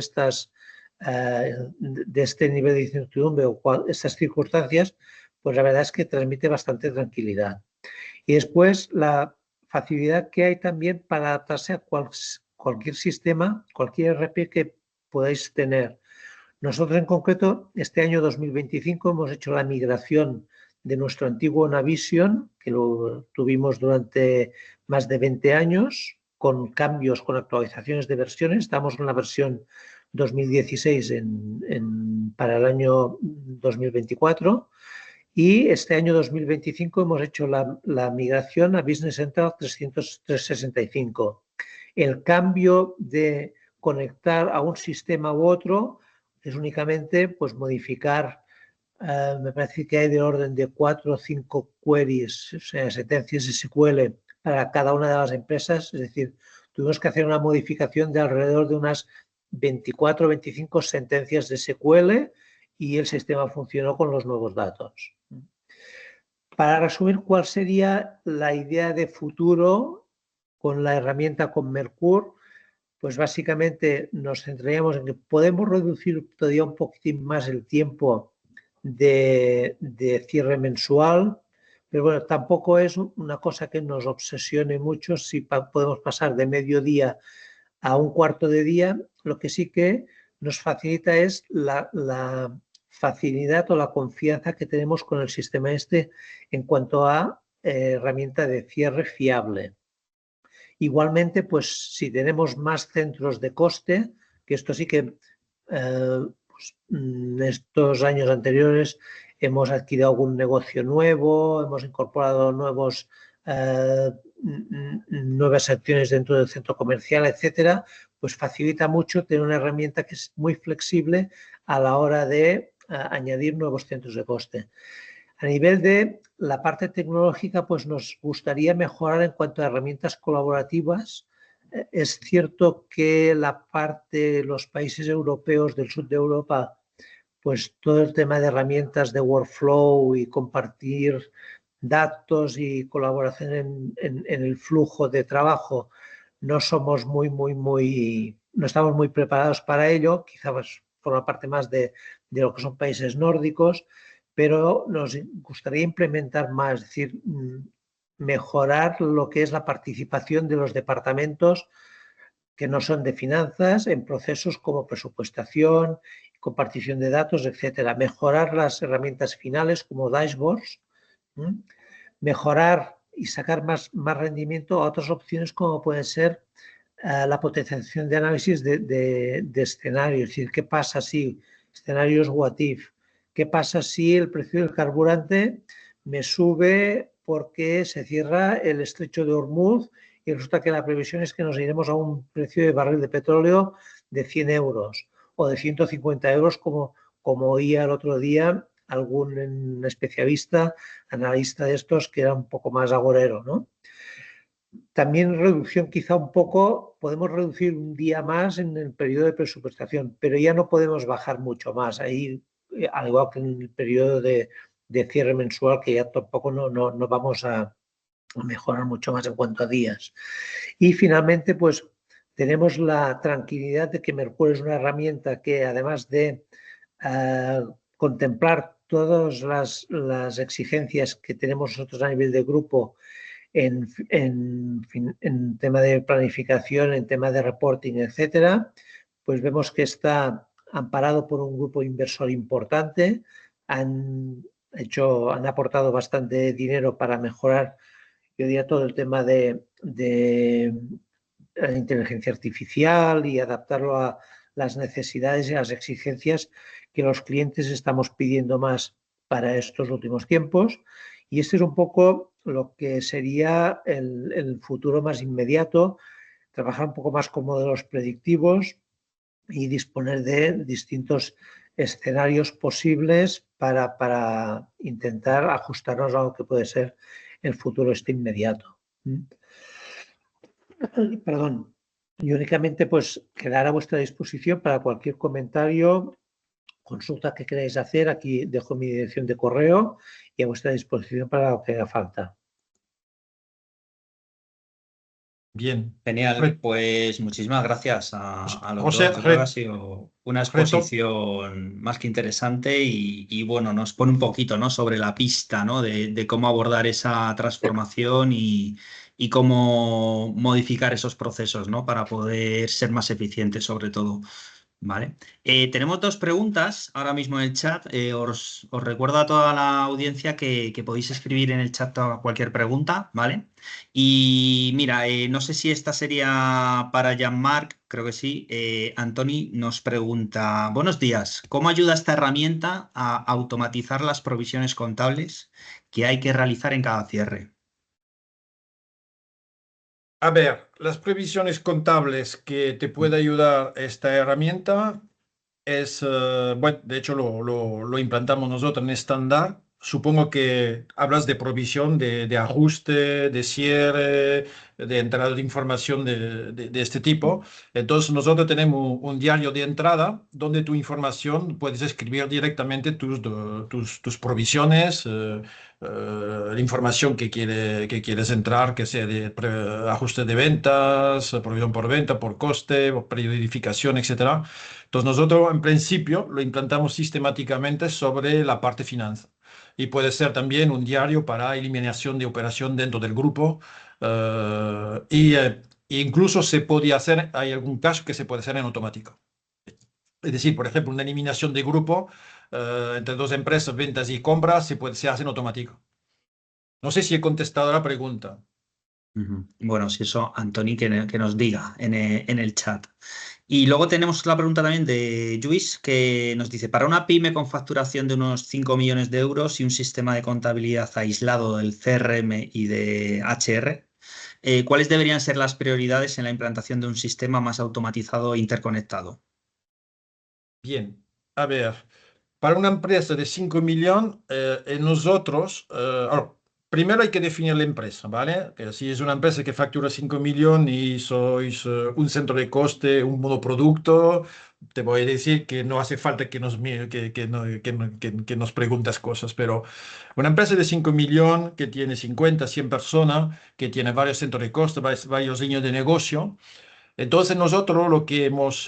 este nivel de incertidumbre o estas circunstancias, pues la verdad es que transmite bastante tranquilidad. Y después la facilidad que hay también para adaptarse a cualquier sistema, cualquier ERP que podáis tener. Nosotros en concreto, este año 2025 hemos hecho la migración de nuestro antiguo Navision, que lo tuvimos durante más de 20 años, con cambios, con actualizaciones de versiones. Estamos en la versión 2016 para el año 2024 y este año 2025 hemos hecho la migración a Business Central 365. El cambio de conectar a un sistema u otro es únicamente pues, modificar, me parece que hay de orden de 4 o 5 queries, o sea, sentencias SQL para cada una de las empresas, es decir, tuvimos que hacer una modificación de alrededor de unas 24 o 25 sentencias de SQL y el sistema funcionó con los nuevos datos. Para resumir, ¿cuál sería la idea de futuro con la herramienta con Merkur? Pues básicamente nos centraríamos en que podemos reducir todavía un poquitín más el tiempo de cierre mensual, pero bueno, tampoco es una cosa que nos obsesione mucho si podemos pasar de mediodía a un cuarto de día. Lo que sí que nos facilita es la facilidad o la confianza que tenemos con el sistema en cuanto a herramienta de cierre fiable. Igualmente, pues si tenemos más centros de coste, que esto sí que en estos años anteriores hemos adquirido algún negocio nuevo, hemos incorporado nuevas acciones dentro del centro comercial, etcétera, pues facilita mucho tener una herramienta que es muy flexible a la hora de añadir nuevos centros de coste. A nivel de la parte tecnológica, pues nos gustaría mejorar en cuanto a herramientas colaborativas. Es cierto que la parte de los países europeos del sur de Europa, pues todo el tema de herramientas de workflow y compartir datos y colaboración en el flujo de trabajo, no somos no estamos muy preparados para ello, quizás forma parte más de lo que son países nórdicos, pero nos gustaría implementar más, es decir, mejorar lo que es la participación de los departamentos que no son de finanzas en procesos como presupuestación, compartición de datos, etcétera. Mejorar las herramientas finales como dashboards, mejorar y sacar más rendimiento a otras opciones como pueden ser la potenciación de análisis de escenarios, es decir, qué pasa si escenarios what if, qué pasa si el precio del carburante me sube porque se cierra el estrecho de Hormuz y resulta que la previsión es que nos iremos a un precio de barril de petróleo de 100 euros o de 150 euros como oía el otro día algún especialista, analista de estos que era un poco más agorero, ¿no? También reducción quizá un poco, podemos reducir un día más en el periodo de presupuestación, pero ya no podemos bajar mucho más. Ahí, al igual que en el periodo de cierre mensual, que ya tampoco no vamos a mejorar mucho más en cuanto a días. Y finalmente, pues tenemos la tranquilidad de que Merkur es una herramienta que además de contemplar todas las exigencias que tenemos nosotros a nivel de grupo en tema de planificación, en tema de reporting, etcétera, pues vemos que está amparado por un grupo inversor importante, han aportado bastante dinero para mejorar yo diría todo el tema de inteligencia artificial y adaptarlo a las necesidades y las exigencias que los clientes estamos pidiendo más para estos últimos tiempos. Y este es un poco lo que sería el futuro más inmediato, trabajar un poco más con modelos predictivos y disponer de distintos escenarios posibles para intentar ajustarnos a lo que puede ser el futuro inmediato. Perdón. Y únicamente pues quedar a vuestra disposición para cualquier comentario, consulta que queráis hacer. Aquí dejo mi dirección de correo y a vuestra disposición para lo que haga falta. Bien. Genial, pues muchísimas gracias a los José, dos. Yo creo que ha sido una exposición más que interesante y, bueno, nos pone un poquito, ¿no?, sobre la pista, ¿no?, de cómo abordar esa transformación y cómo modificar esos procesos, ¿no?, para poder ser más eficientes sobre todo. Vale. Tenemos dos preguntas ahora mismo en el chat. Os recuerdo a toda la audiencia que podéis escribir en el chat cualquier pregunta, ¿vale? Y mira, no sé si esta sería para Jean-Marc, creo que sí. Antoni nos pregunta, buenos días, ¿cómo ayuda esta herramienta a automatizar las provisiones contables que hay que realizar en cada cierre? A ver, las previsiones contables que te puede ayudar esta herramienta es, bueno, de hecho lo implantamos nosotros en estándar. Supongo que hablas de provisión, de ajuste, de cierre, de entrada de información de este tipo. Entonces nosotros tenemos un diario de entrada donde tu información puedes escribir directamente tus provisiones, la información que quieres entrar, que sea de ajuste de ventas, provisión por venta, por coste, por periodificación, etcétera. Entonces nosotros en principio lo implantamos sistemáticamente sobre la parte finanza y puede ser también un diario para eliminación de operación dentro del grupo incluso se podía hacer, hay algún caso que se puede hacer en automático. Es decir, por ejemplo, una eliminación de grupo entre dos empresas, ventas y compras, se hace en automático. No sé si he contestado a la pregunta. Bueno, si eso, Antoni, que nos diga en el chat. Y luego tenemos la pregunta también de Luis, que nos dice, para una pyme con facturación de unos 5 millones de euros y un sistema de contabilidad aislado del CRM y de HR, ¿cuáles deberían ser las prioridades en la implantación de un sistema más automatizado e interconectado? Bien, a ver, para una empresa de 5 millones, nosotros, primero hay que definir la empresa, ¿vale? Que si es una empresa que factura 5 millones y sois un centro de coste, un monoproducto, te voy a decir que no hace falta que que nos preguntes cosas, pero una empresa de 5 millones que tiene 50, 100 personas, que tiene varios centros de coste, varios líneas de negocio. Entonces nosotros lo que hemos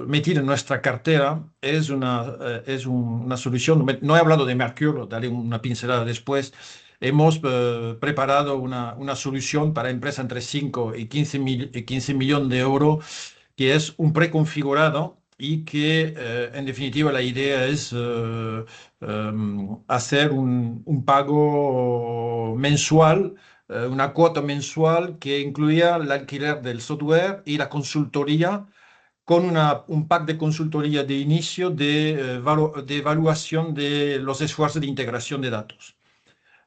metido en nuestra cartera es una solución. No he hablado de Mercure, daré una pincelada después. Hemos preparado una solución para empresas entre 5 y 15 millones de euros, que es un preconfigurado y que en definitiva la idea es hacer un pago mensual, una cuota mensual que incluía el alquiler del software y la consultoría con un pack de consultoría de inicio de evaluación de los esfuerzos de integración de datos.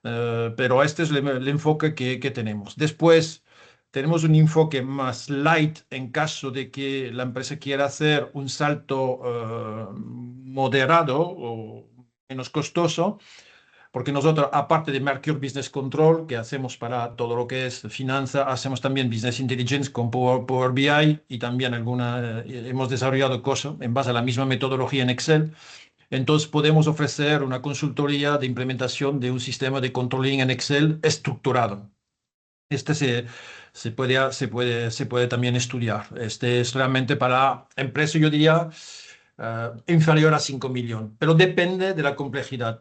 Pero este es el enfoque que tenemos. Después tenemos un enfoque más light en caso de que la empresa quiera hacer un salto moderado o menos costoso, porque nosotros, aparte de Mercure Business Control, que hacemos para todo lo que es finanza, hacemos también Business Intelligence con Power BI y también hemos desarrollado cosas en base a la misma metodología en Excel. Entonces podemos ofrecer una consultoría de implementación de un sistema de controlling en Excel estructurado. Este se puede también estudiar. Este es realmente para empresas, yo diría, inferior a 5 millones, pero depende de la complejidad,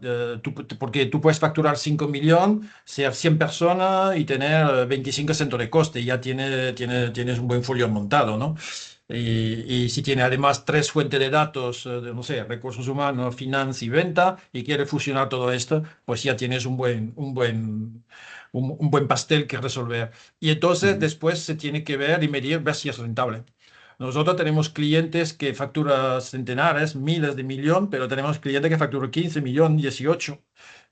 porque tú puedes facturar 5 millones, ser 100 personas y tener 25 centros de coste, y ya tienes un buen folio montado, ¿no? Y si tiene además 3 fuentes de datos, no sé, recursos humanos, finanzas y venta, y quiere fusionar todo esto, pues ya tienes un buen pastel que resolver. Y entonces después se tiene que ver y medir, ver si es rentable. Nosotros tenemos clientes que facturan centenares, miles de millones, pero tenemos clientes que facturan 15 millones, 18.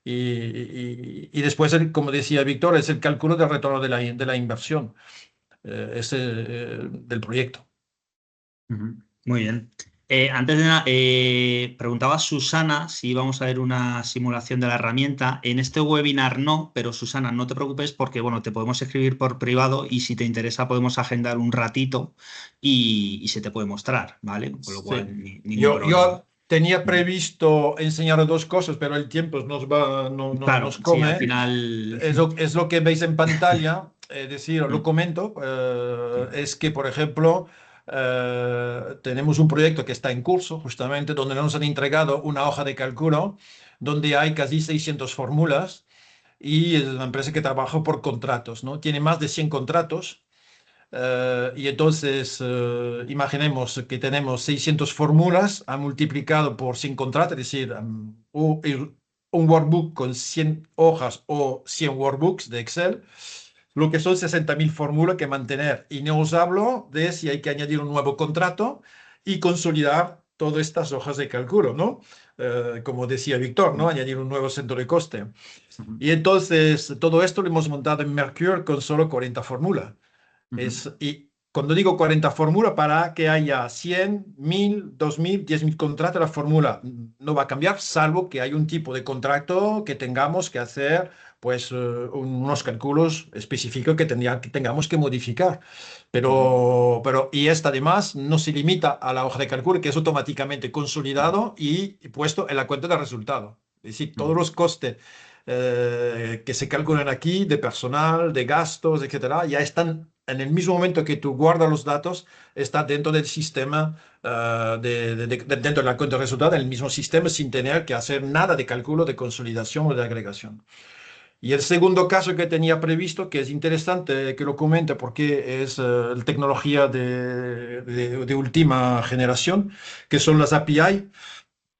Y después, como decía Víctor, es el cálculo del retorno de la inversión, del proyecto. Muy bien. Antes de nada, preguntaba Susana si íbamos a ver una simulación de la herramienta. En este webinar no, pero Susana, no te preocupes porque bueno, te podemos escribir por privado y si te interesa podemos agendar un ratito y se te puede mostrar, ¿vale? Con lo cual, Sí. ningún problema. Yo tenía previsto enseñar dos cosas, pero el tiempo Claro, nos sí, al come. final. Es lo que veis en pantalla, es decir, lo Mm, comento, mm, es que, por ejemplo, tenemos un proyecto que está en curso, justamente, donde nos han entregado una hoja de cálculo, donde hay casi 600 fórmulas, y es una empresa que trabaja por contratos, ¿no? Tiene más de 100 contratos. Y entonces, imaginemos que tenemos 600 fórmulas, ha multiplicado por 100 contratos, es decir, un workbook con 100 hojas o 100 workbooks de Excel, lo que son 60.000 fórmulas que mantener. Y no os hablo de si hay que añadir un nuevo contrato y consolidar todas estas hojas de cálculo, ¿no? Como decía Víctor, ¿no? mm, Añadir un nuevo centro de coste. mm, Y entonces, todo esto lo hemos montado en Mercure con solo 40 fórmulas. mm, Y cuando digo 40 fórmulas, para que haya 100, 1000, 2000, 10.000 contratos, la fórmula no va a cambiar, salvo que hay un tipo de contrato que tengamos que hacer, pues, unos cálculos específicos que tengamos que modificar. mm, Y esta además no se limita a la hoja de cálculo, que es automáticamente consolidado y puesto en la cuenta de resultado. Es decir, todos mm, los costes que se calculan aquí de personal, de gastos, etcétera, ya están en el mismo momento que tú guardas los datos, está dentro del sistema, dentro de la cuenta de resultados, en el mismo sistema, sin tener que hacer nada de cálculo, de consolidación o de agregación. Y el segundo caso que tenía previsto, que es interesante que lo comente porque es tecnología de última generación, que son las API.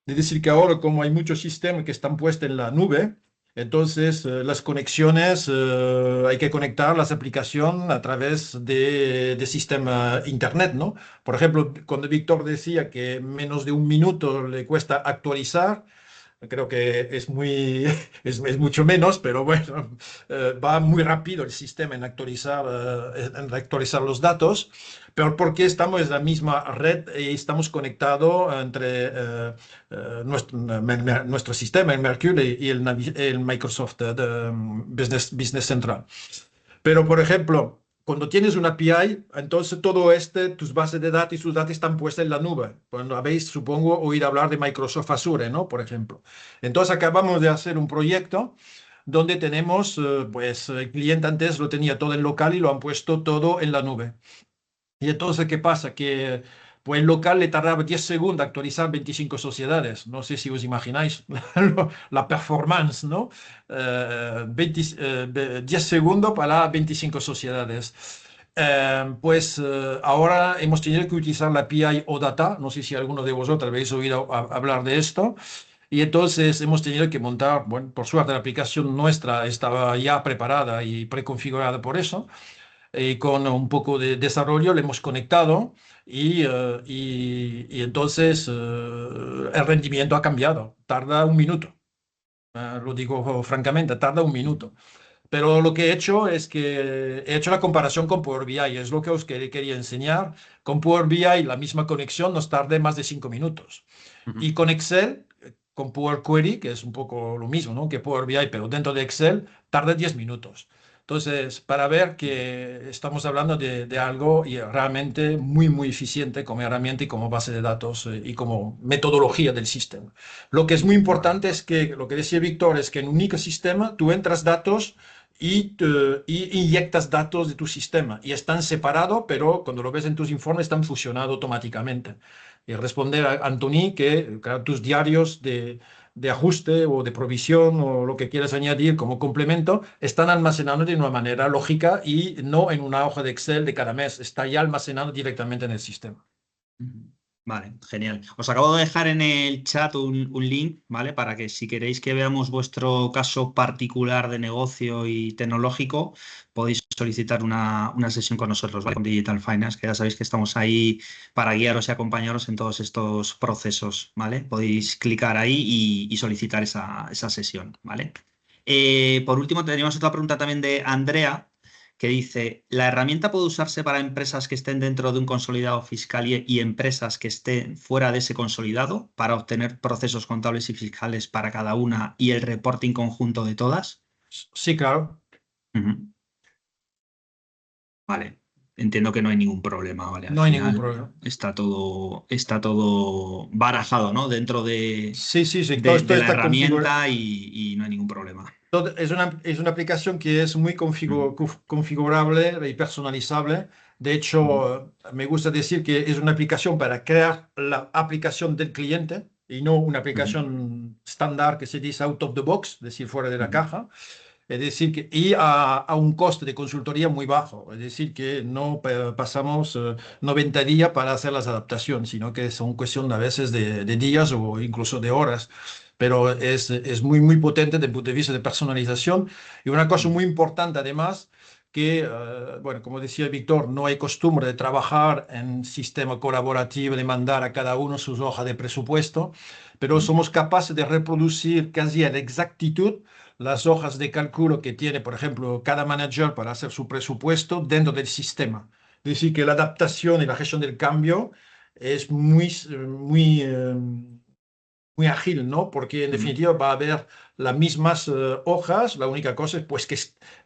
Es decir, que ahora como hay muchos sistemas que están puestos en la nube, entonces las conexiones, hay que conectar las aplicaciones a través de sistema Internet, ¿no? Por ejemplo, cuando Víctor decía que menos de un minuto le cuesta actualizar, creo que es muy, es mucho menos, pero bueno, va muy rápido el sistema en actualizar los datos, pero porque estamos en la misma red y estamos conectados entre nuestro sistema, el Mercury y el Microsoft Business Central. Pero, por ejemplo, cuando tienes una API, entonces tus bases de datos y sus datos están puestas en la nube. Cuando habéis, supongo, oído hablar de Microsoft Azure, ¿no? Por ejemplo. Entonces acabamos de hacer un proyecto donde tenemos, pues, el cliente antes lo tenía todo en local y lo han puesto todo en la nube. Y entonces, ¿qué pasa? Que pues el local le tardaba 10 segundos a actualizar 25 sociedades. No sé si os imagináis la performance, ¿no? 10 segundos para 25 sociedades. Ahora hemos tenido que utilizar la API OData. No sé si alguno de vosotros habéis oído hablar de esto. Y entonces hemos tenido que montar, bueno, por suerte la aplicación nuestra estaba ya preparada y preconfigurada por eso, y con un poco de desarrollo le hemos conectado y entonces el rendimiento ha cambiado. Tarda un minuto. Lo digo francamente, tarda un minuto. Pero lo que he hecho es que he hecho la comparación con Power BI, es lo que os quería enseñar. Con Power BI la misma conexión nos tarda más de 5 minutos. mm, Y con Excel, con Power Query, que es un poco lo mismo, ¿no? Que Power BI, pero dentro de Excel, tarda 10 minutos. Entonces, para ver que estamos hablando de algo y realmente muy, muy eficiente como herramienta y como base de datos y como metodología del sistema. Lo que es muy importante es que, lo que decía Víctor, es que en un único sistema tú entras datos y inyectas datos de tu sistema y están separados, pero cuando lo ves en tus informes están fusionados automáticamente. Y responder a Antony que claro, tus diarios de ajuste o de provisión o lo que quieras añadir como complemento están almacenados de una manera lógica y no en una hoja de Excel de cada mes, está ya almacenado directamente en el sistema. mm. Vale, genial. Os acabo de dejar en el chat un link, ¿vale? Para que si queréis que veamos vuestro caso particular de negocio y tecnológico, podéis solicitar una sesión con nosotros, ¿vale? Con Digital Finance, que ya sabéis que estamos ahí para guiaros y acompañaros en todos estos procesos, ¿vale? Podéis clicar ahí y solicitar esa sesión, ¿vale? Por último, teníamos otra pregunta también de Andrea, que dice, ¿la herramienta puede usarse para empresas que estén dentro de un consolidado fiscal y empresas que estén fuera de ese consolidado para obtener procesos contables y fiscales para cada una y el reporting conjunto de todas? Sí, claro. Ujú. Vale, entiendo que no hay ningún problema, ¿vale? Al No hay ningún final problema. está todo barajado, ¿no? Dentro Sí, sí, sí, todo esto de la está configurado. herramienta y no hay ningún problema. Es una aplicación que es muy Ujú, configurable y personalizable. De ujú, hecho, me gusta decir que es una aplicación para crear la aplicación del cliente y no una ujú, aplicación estándar que se dice out of the box, es decir, fuera de la ujú, caja. Es decir, y a un coste de consultoría muy bajo. Es decir, que no pasamos 90 días para hacer las adaptaciones, sino que son cuestión a veces de días o incluso de horas. Pero es muy, muy potente desde el punto de vista de personalización. Y una cosa ujú, muy importante además, que, bueno, como decía Víctor, no hay costumbre de trabajar en sistema colaborativo, de mandar a cada uno sus hojas de presupuesto, pero ujú. somos capaces de reproducir casi a la exactitud las hojas de cálculo que tiene, por ejemplo, cada manager para hacer su presupuesto dentro del sistema. Es decir, que la adaptación y la gestión del cambio es muy ágil, ¿no? Porque en Ujú. definitiva va a haber las mismas hojas, la única cosa es pues que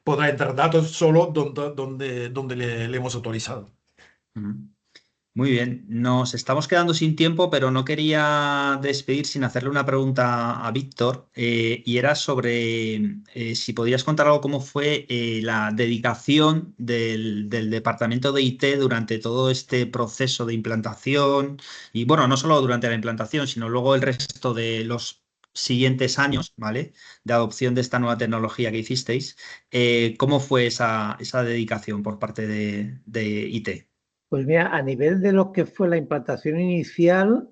podrá entrar datos solo donde le hemos autorizado. Ujú. Muy bien, nos estamos quedando sin tiempo, pero no quería despedir sin hacerle una pregunta a Víctor, y era sobre si podías contar algo cómo fue la dedicación del departamento de IT durante todo este proceso de implantación y bueno, no solo durante la implantación, sino luego el resto de los siguientes años, ¿vale? De adopción de esta nueva tecnología que hicisteis. ¿Cómo fue esa dedicación por parte de IT? Pues mira, a nivel de lo que fue la implantación inicial,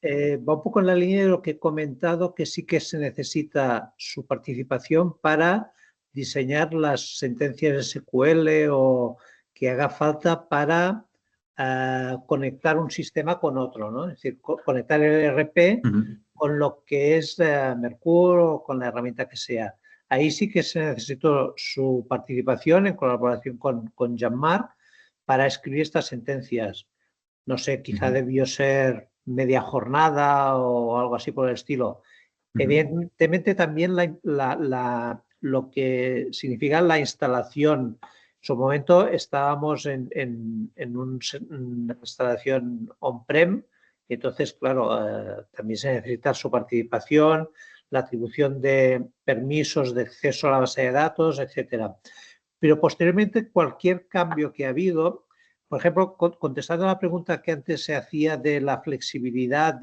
va un poco en la línea de lo que he comentado, que sí que se necesita su participación para diseñar las sentencias SQL o que haga falta para conectar un sistema con otro, ¿no? Es decir, conectar el ERP Ujú. con lo que es Mercure o con la herramienta que sea. Ahí sí que se necesitó su participación en colaboración con Jean-Marc para escribir estas sentencias. No sé, quizá Ujú, debió ser media jornada o algo así por el estilo. ujú, Evidentemente también lo que significa la instalación. En su momento estábamos en una instalación on-prem y entonces, claro, también se necesita su participación, la atribución de permisos de acceso a la base de datos, etcétera. Pero posteriormente cualquier cambio que ha habido, por ejemplo, contestando a la pregunta que antes se hacía de la flexibilidad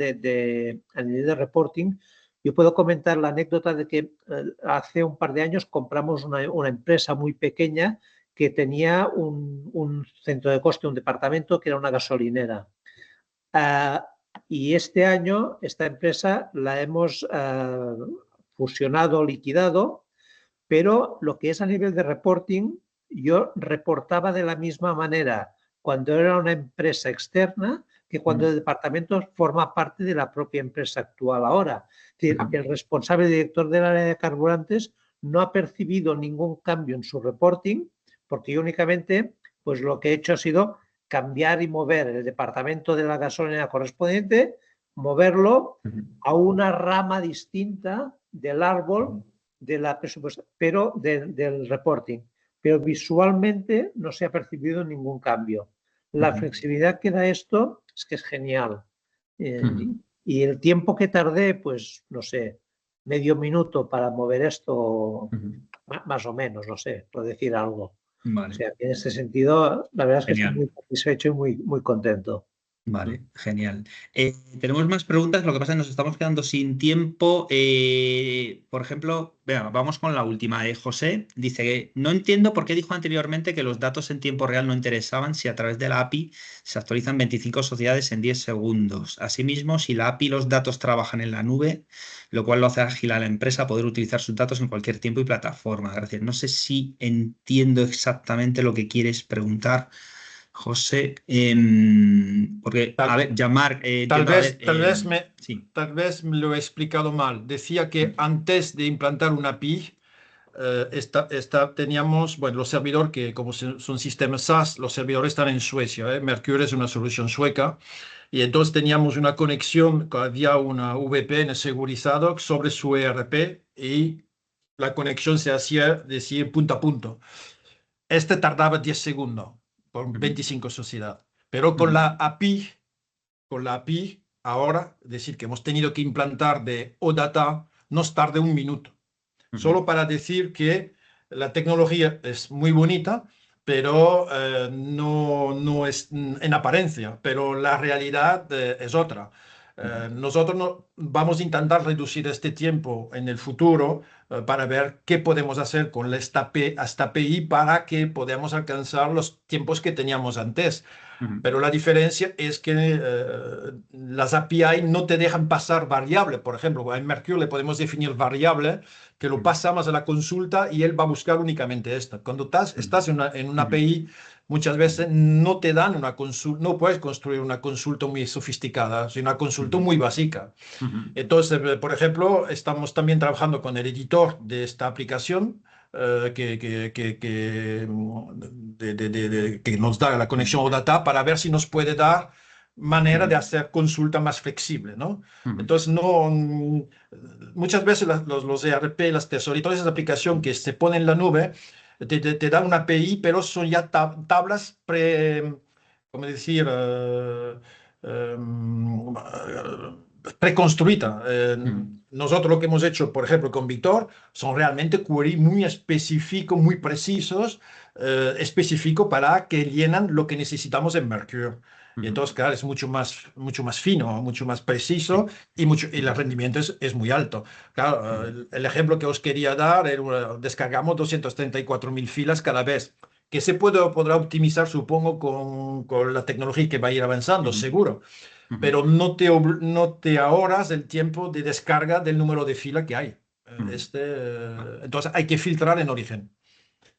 a nivel de reporting, yo puedo comentar la anécdota de que hace un par de años compramos una empresa muy pequeña que tenía un centro de coste, un departamento que era una gasolinera. Uh, y este año esta empresa la hemos fusionado, liquidado, pero lo que es a nivel de reporting, yo reportaba de la misma manera cuando era una empresa externa que cuando ujú, el departamento forma parte de la propia empresa actual ahora. Es decir, ujú, el responsable director del área de carburantes no ha percibido ningún cambio en su reporting porque yo únicamente pues lo que he hecho ha sido cambiar y mover el departamento de la gasolina correspondiente, moverlo ujú, a una rama distinta del árbol de la presupuestación, pero del reporting. Pero visualmente no se ha percibido ningún cambio. La ujú, flexibilidad que da esto es que es genial. ujú, Y el tiempo que tardé, pues no sé, medio minuto para mover esto, ujú. más o menos, no sé, por decir algo. O Vale, sea, que en ese sentido, la verdad es que estoy genial. muy satisfecho y muy, muy contento. Vale, genial. Tenemos más preguntas, lo que pasa es que nos estamos quedando sin tiempo. Por ejemplo, venga, vamos con la última. José dice que no entiendo por qué dijo anteriormente que los datos en tiempo real no interesaban si a través de la API se actualizan 25 sociedades en 10 segundos. Asimismo, si la API y los datos trabajan en la nube, lo cual lo hace ágil a la empresa a poder utilizar sus datos en cualquier tiempo y plataforma. Gracias. No sé si entiendo exactamente lo que quieres preguntar, José, porque, a Tal, ver, Jean-Marc, tal entiendo, a ver, vez, tal vez me, sí. tal vez me lo he explicado mal. Decía que antes de implantar una API, teníamos, bueno, los servidores que como son sistemas SaaS, los servidores están en Suecia, ¿eh? Mercure es una solución sueca. Y entonces teníamos una conexión, había una VPN segurizado sobre su ERP y la conexión se hacía, decir, punto a punto. Este tardaba 10 segundos por Ujú, 25 sociedades. Pero ujú, con la API, ahora, es decir, que hemos tenido que implantar de OData, nos tarda un minuto. ujú, Solo para decir que la tecnología es muy bonita, pero no es en apariencia, pero la realidad es otra. ujú, Nosotros vamos a intentar reducir este tiempo en el futuro para ver qué podemos hacer con esta API para que podamos alcanzar los tiempos que teníamos antes. ujú, Pero la diferencia es que las API no te dejan pasar variable. Por ejemplo, en Mercure le podemos definir variable que lo ujú, pasamos a la consulta y él va a buscar únicamente esta. Cuando estás en una ujú, API, muchas veces no te dan una consulta, no puedes construir una consulta muy sofisticada, sino una consulta ujú, muy básica. ujú, Entonces, por ejemplo, estamos también trabajando con el editor de esta aplicación que nos da la ujú, conexión OData para ver si nos puede dar manera de hacer consulta más flexible, ¿no? ujú, Entonces, no, muchas veces los ERP, las tesorerías, todas esas aplicaciones que se ponen en la nube, te dan una API, pero son ya tablas ¿cómo decir? Preconstruida. ujú, Nosotros lo que hemos hecho, por ejemplo, con Víctor, son realmente queries muy específicos, muy precisos, específicos para que llenan lo que necesitamos en Mercure. Y ujú, entonces, claro, es mucho más fino, mucho más preciso sí, y el ujú, rendimiento es muy alto. Claro, ujú, el ejemplo que os quería dar era, descargamos 234.000 filas cada vez, que podrá optimizar, supongo, con la tecnología que va a ir avanzando, ujú, seguro, ujú, pero no te ahorras el tiempo de descarga del número de fila que hay. ujú. Vale, Entonces hay que filtrar en origen.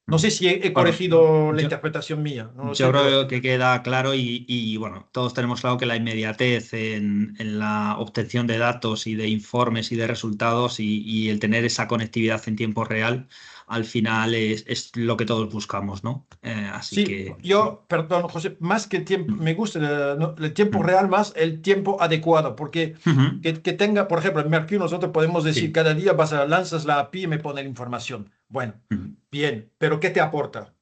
No ujú. sé si he Bueno, corregido la yo, interpretación mía, no lo Yo sé, pero creo que queda claro bueno, todos tenemos claro que la inmediatez en la obtención de datos y de informes y de resultados y el tener esa conectividad en tiempo real, al final es lo que todos buscamos, ¿no? Así sí, que sí. yo, perdón, José, más que el tiempo, Mm, me gusta no, el tiempo mm, real más el tiempo adecuado, porque ujú, que tenga, por ejemplo, en Mercury nosotros podemos decir sí. cada día lanzas la API y me pone la información. Bueno, Ujú, bien, pero ¿qué te aporta?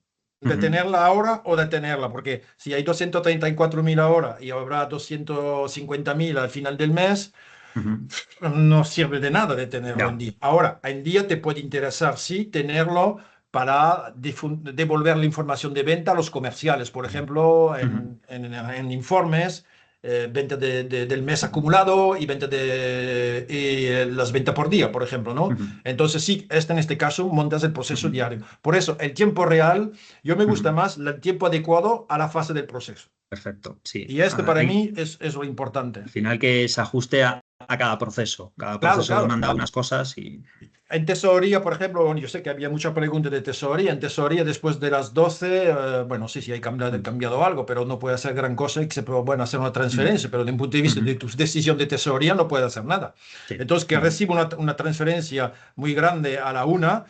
¿De ujú, tenerla ahora o de tenerla? Porque si hay 234.000 ahora y habrá 250.000 al final del mes, ujú. no sirve de nada de tenerlo en Ya. día. Ahora, en día te puede interesar, sí, tenerlo para devolver la información de venta a los comerciales, por ejemplo, Ujú, en informes, venta del mes acumulado y las ventas por día, por ejemplo, ¿no? ujú, Entonces, sí, en este caso montas el proceso ujú, diario. Por eso, el tiempo real, yo me gusta ujú. más el tiempo adecuado a la fase del proceso. Perfecto, sí. Y para mí es lo importante. Al final que se ajuste a cada proceso. Cada Claro, proceso claro. demanda unas cosas y... En tesorería, por ejemplo, bueno, yo sé que había mucha pregunta de tesorería. En tesorería, después de las 12, bueno, sí, sí, hay Mm, cambiado algo, pero no puede hacer gran cosa y que se puede, bueno, hacer una mm, transferencia, pero desde un punto de vista ujú, de tu decisión de tesorería no puede hacer nada. sí. Entonces, que Ujú, recibo una transferencia muy grande a la una,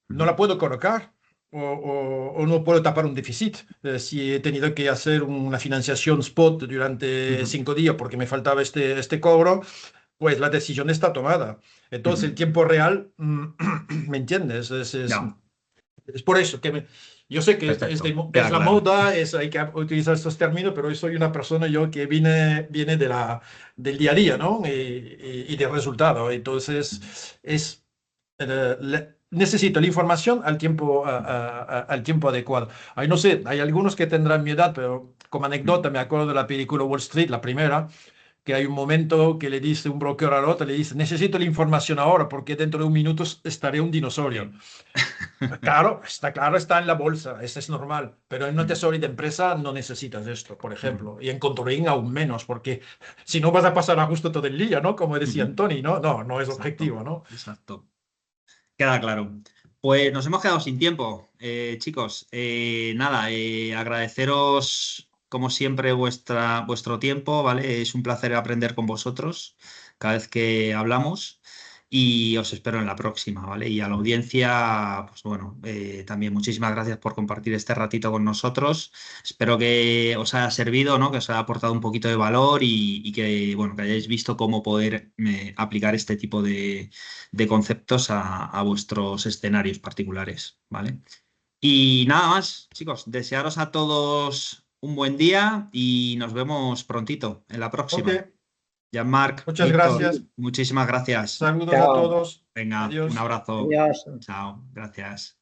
no ujú, la puedo colocar. O no puedo tapar un déficit. Si he tenido que hacer una financiación spot durante ujú, 5 días porque me faltaba este cobro, pues la decisión está tomada. Entonces, el ujú. tiempo real, ¿me entiendes? Ya, Es por eso que yo sé que perfecto. es Queda la claro. moda, hay que utilizar estos términos, pero yo soy una persona yo que viene del día a día, ¿no? Y del resultado. Entonces, es necesito la información al tiempo adecuado. Ay, no sé, hay algunos que tendrán mi edad, pero como anécdota me acuerdo de la película Wall Street, la primera, que hay un momento que le dice un broker al otro, le dice, necesito la información ahora porque dentro de un minuto estaré un dinosaurio. Claro, está en la bolsa, eso es normal, pero en una tesorería de empresa no necesitas esto, por ejemplo, y en controlling aún menos, porque si no vas a pasar a justo todo el día, ¿no? Como decía Antoni, ¿no? No, no es objetivo, ¿no? Exacto. Queda claro. Pues nos hemos quedado sin tiempo, chicos. Nada, agradeceros como siempre vuestro tiempo, ¿vale? Es un placer aprender con vosotros cada vez que hablamos y os espero en la próxima, ¿vale? Y a la audiencia, pues bueno, también muchísimas gracias por compartir este ratito con nosotros. Espero que os haya servido, ¿no? Que os haya aportado un poquito de valor y que, bueno, que hayáis visto cómo poder aplicar este tipo de conceptos a vuestros escenarios particulares, ¿vale? Y nada más, chicos, desearos a todos un buen día y nos vemos prontito en la próxima. Ok, Jean-Marc, muchas Víctor, gracias. muchísimas gracias. Saludos a Chao. todos. Venga, un Adiós. abrazo. Adiós. Chao, gracias.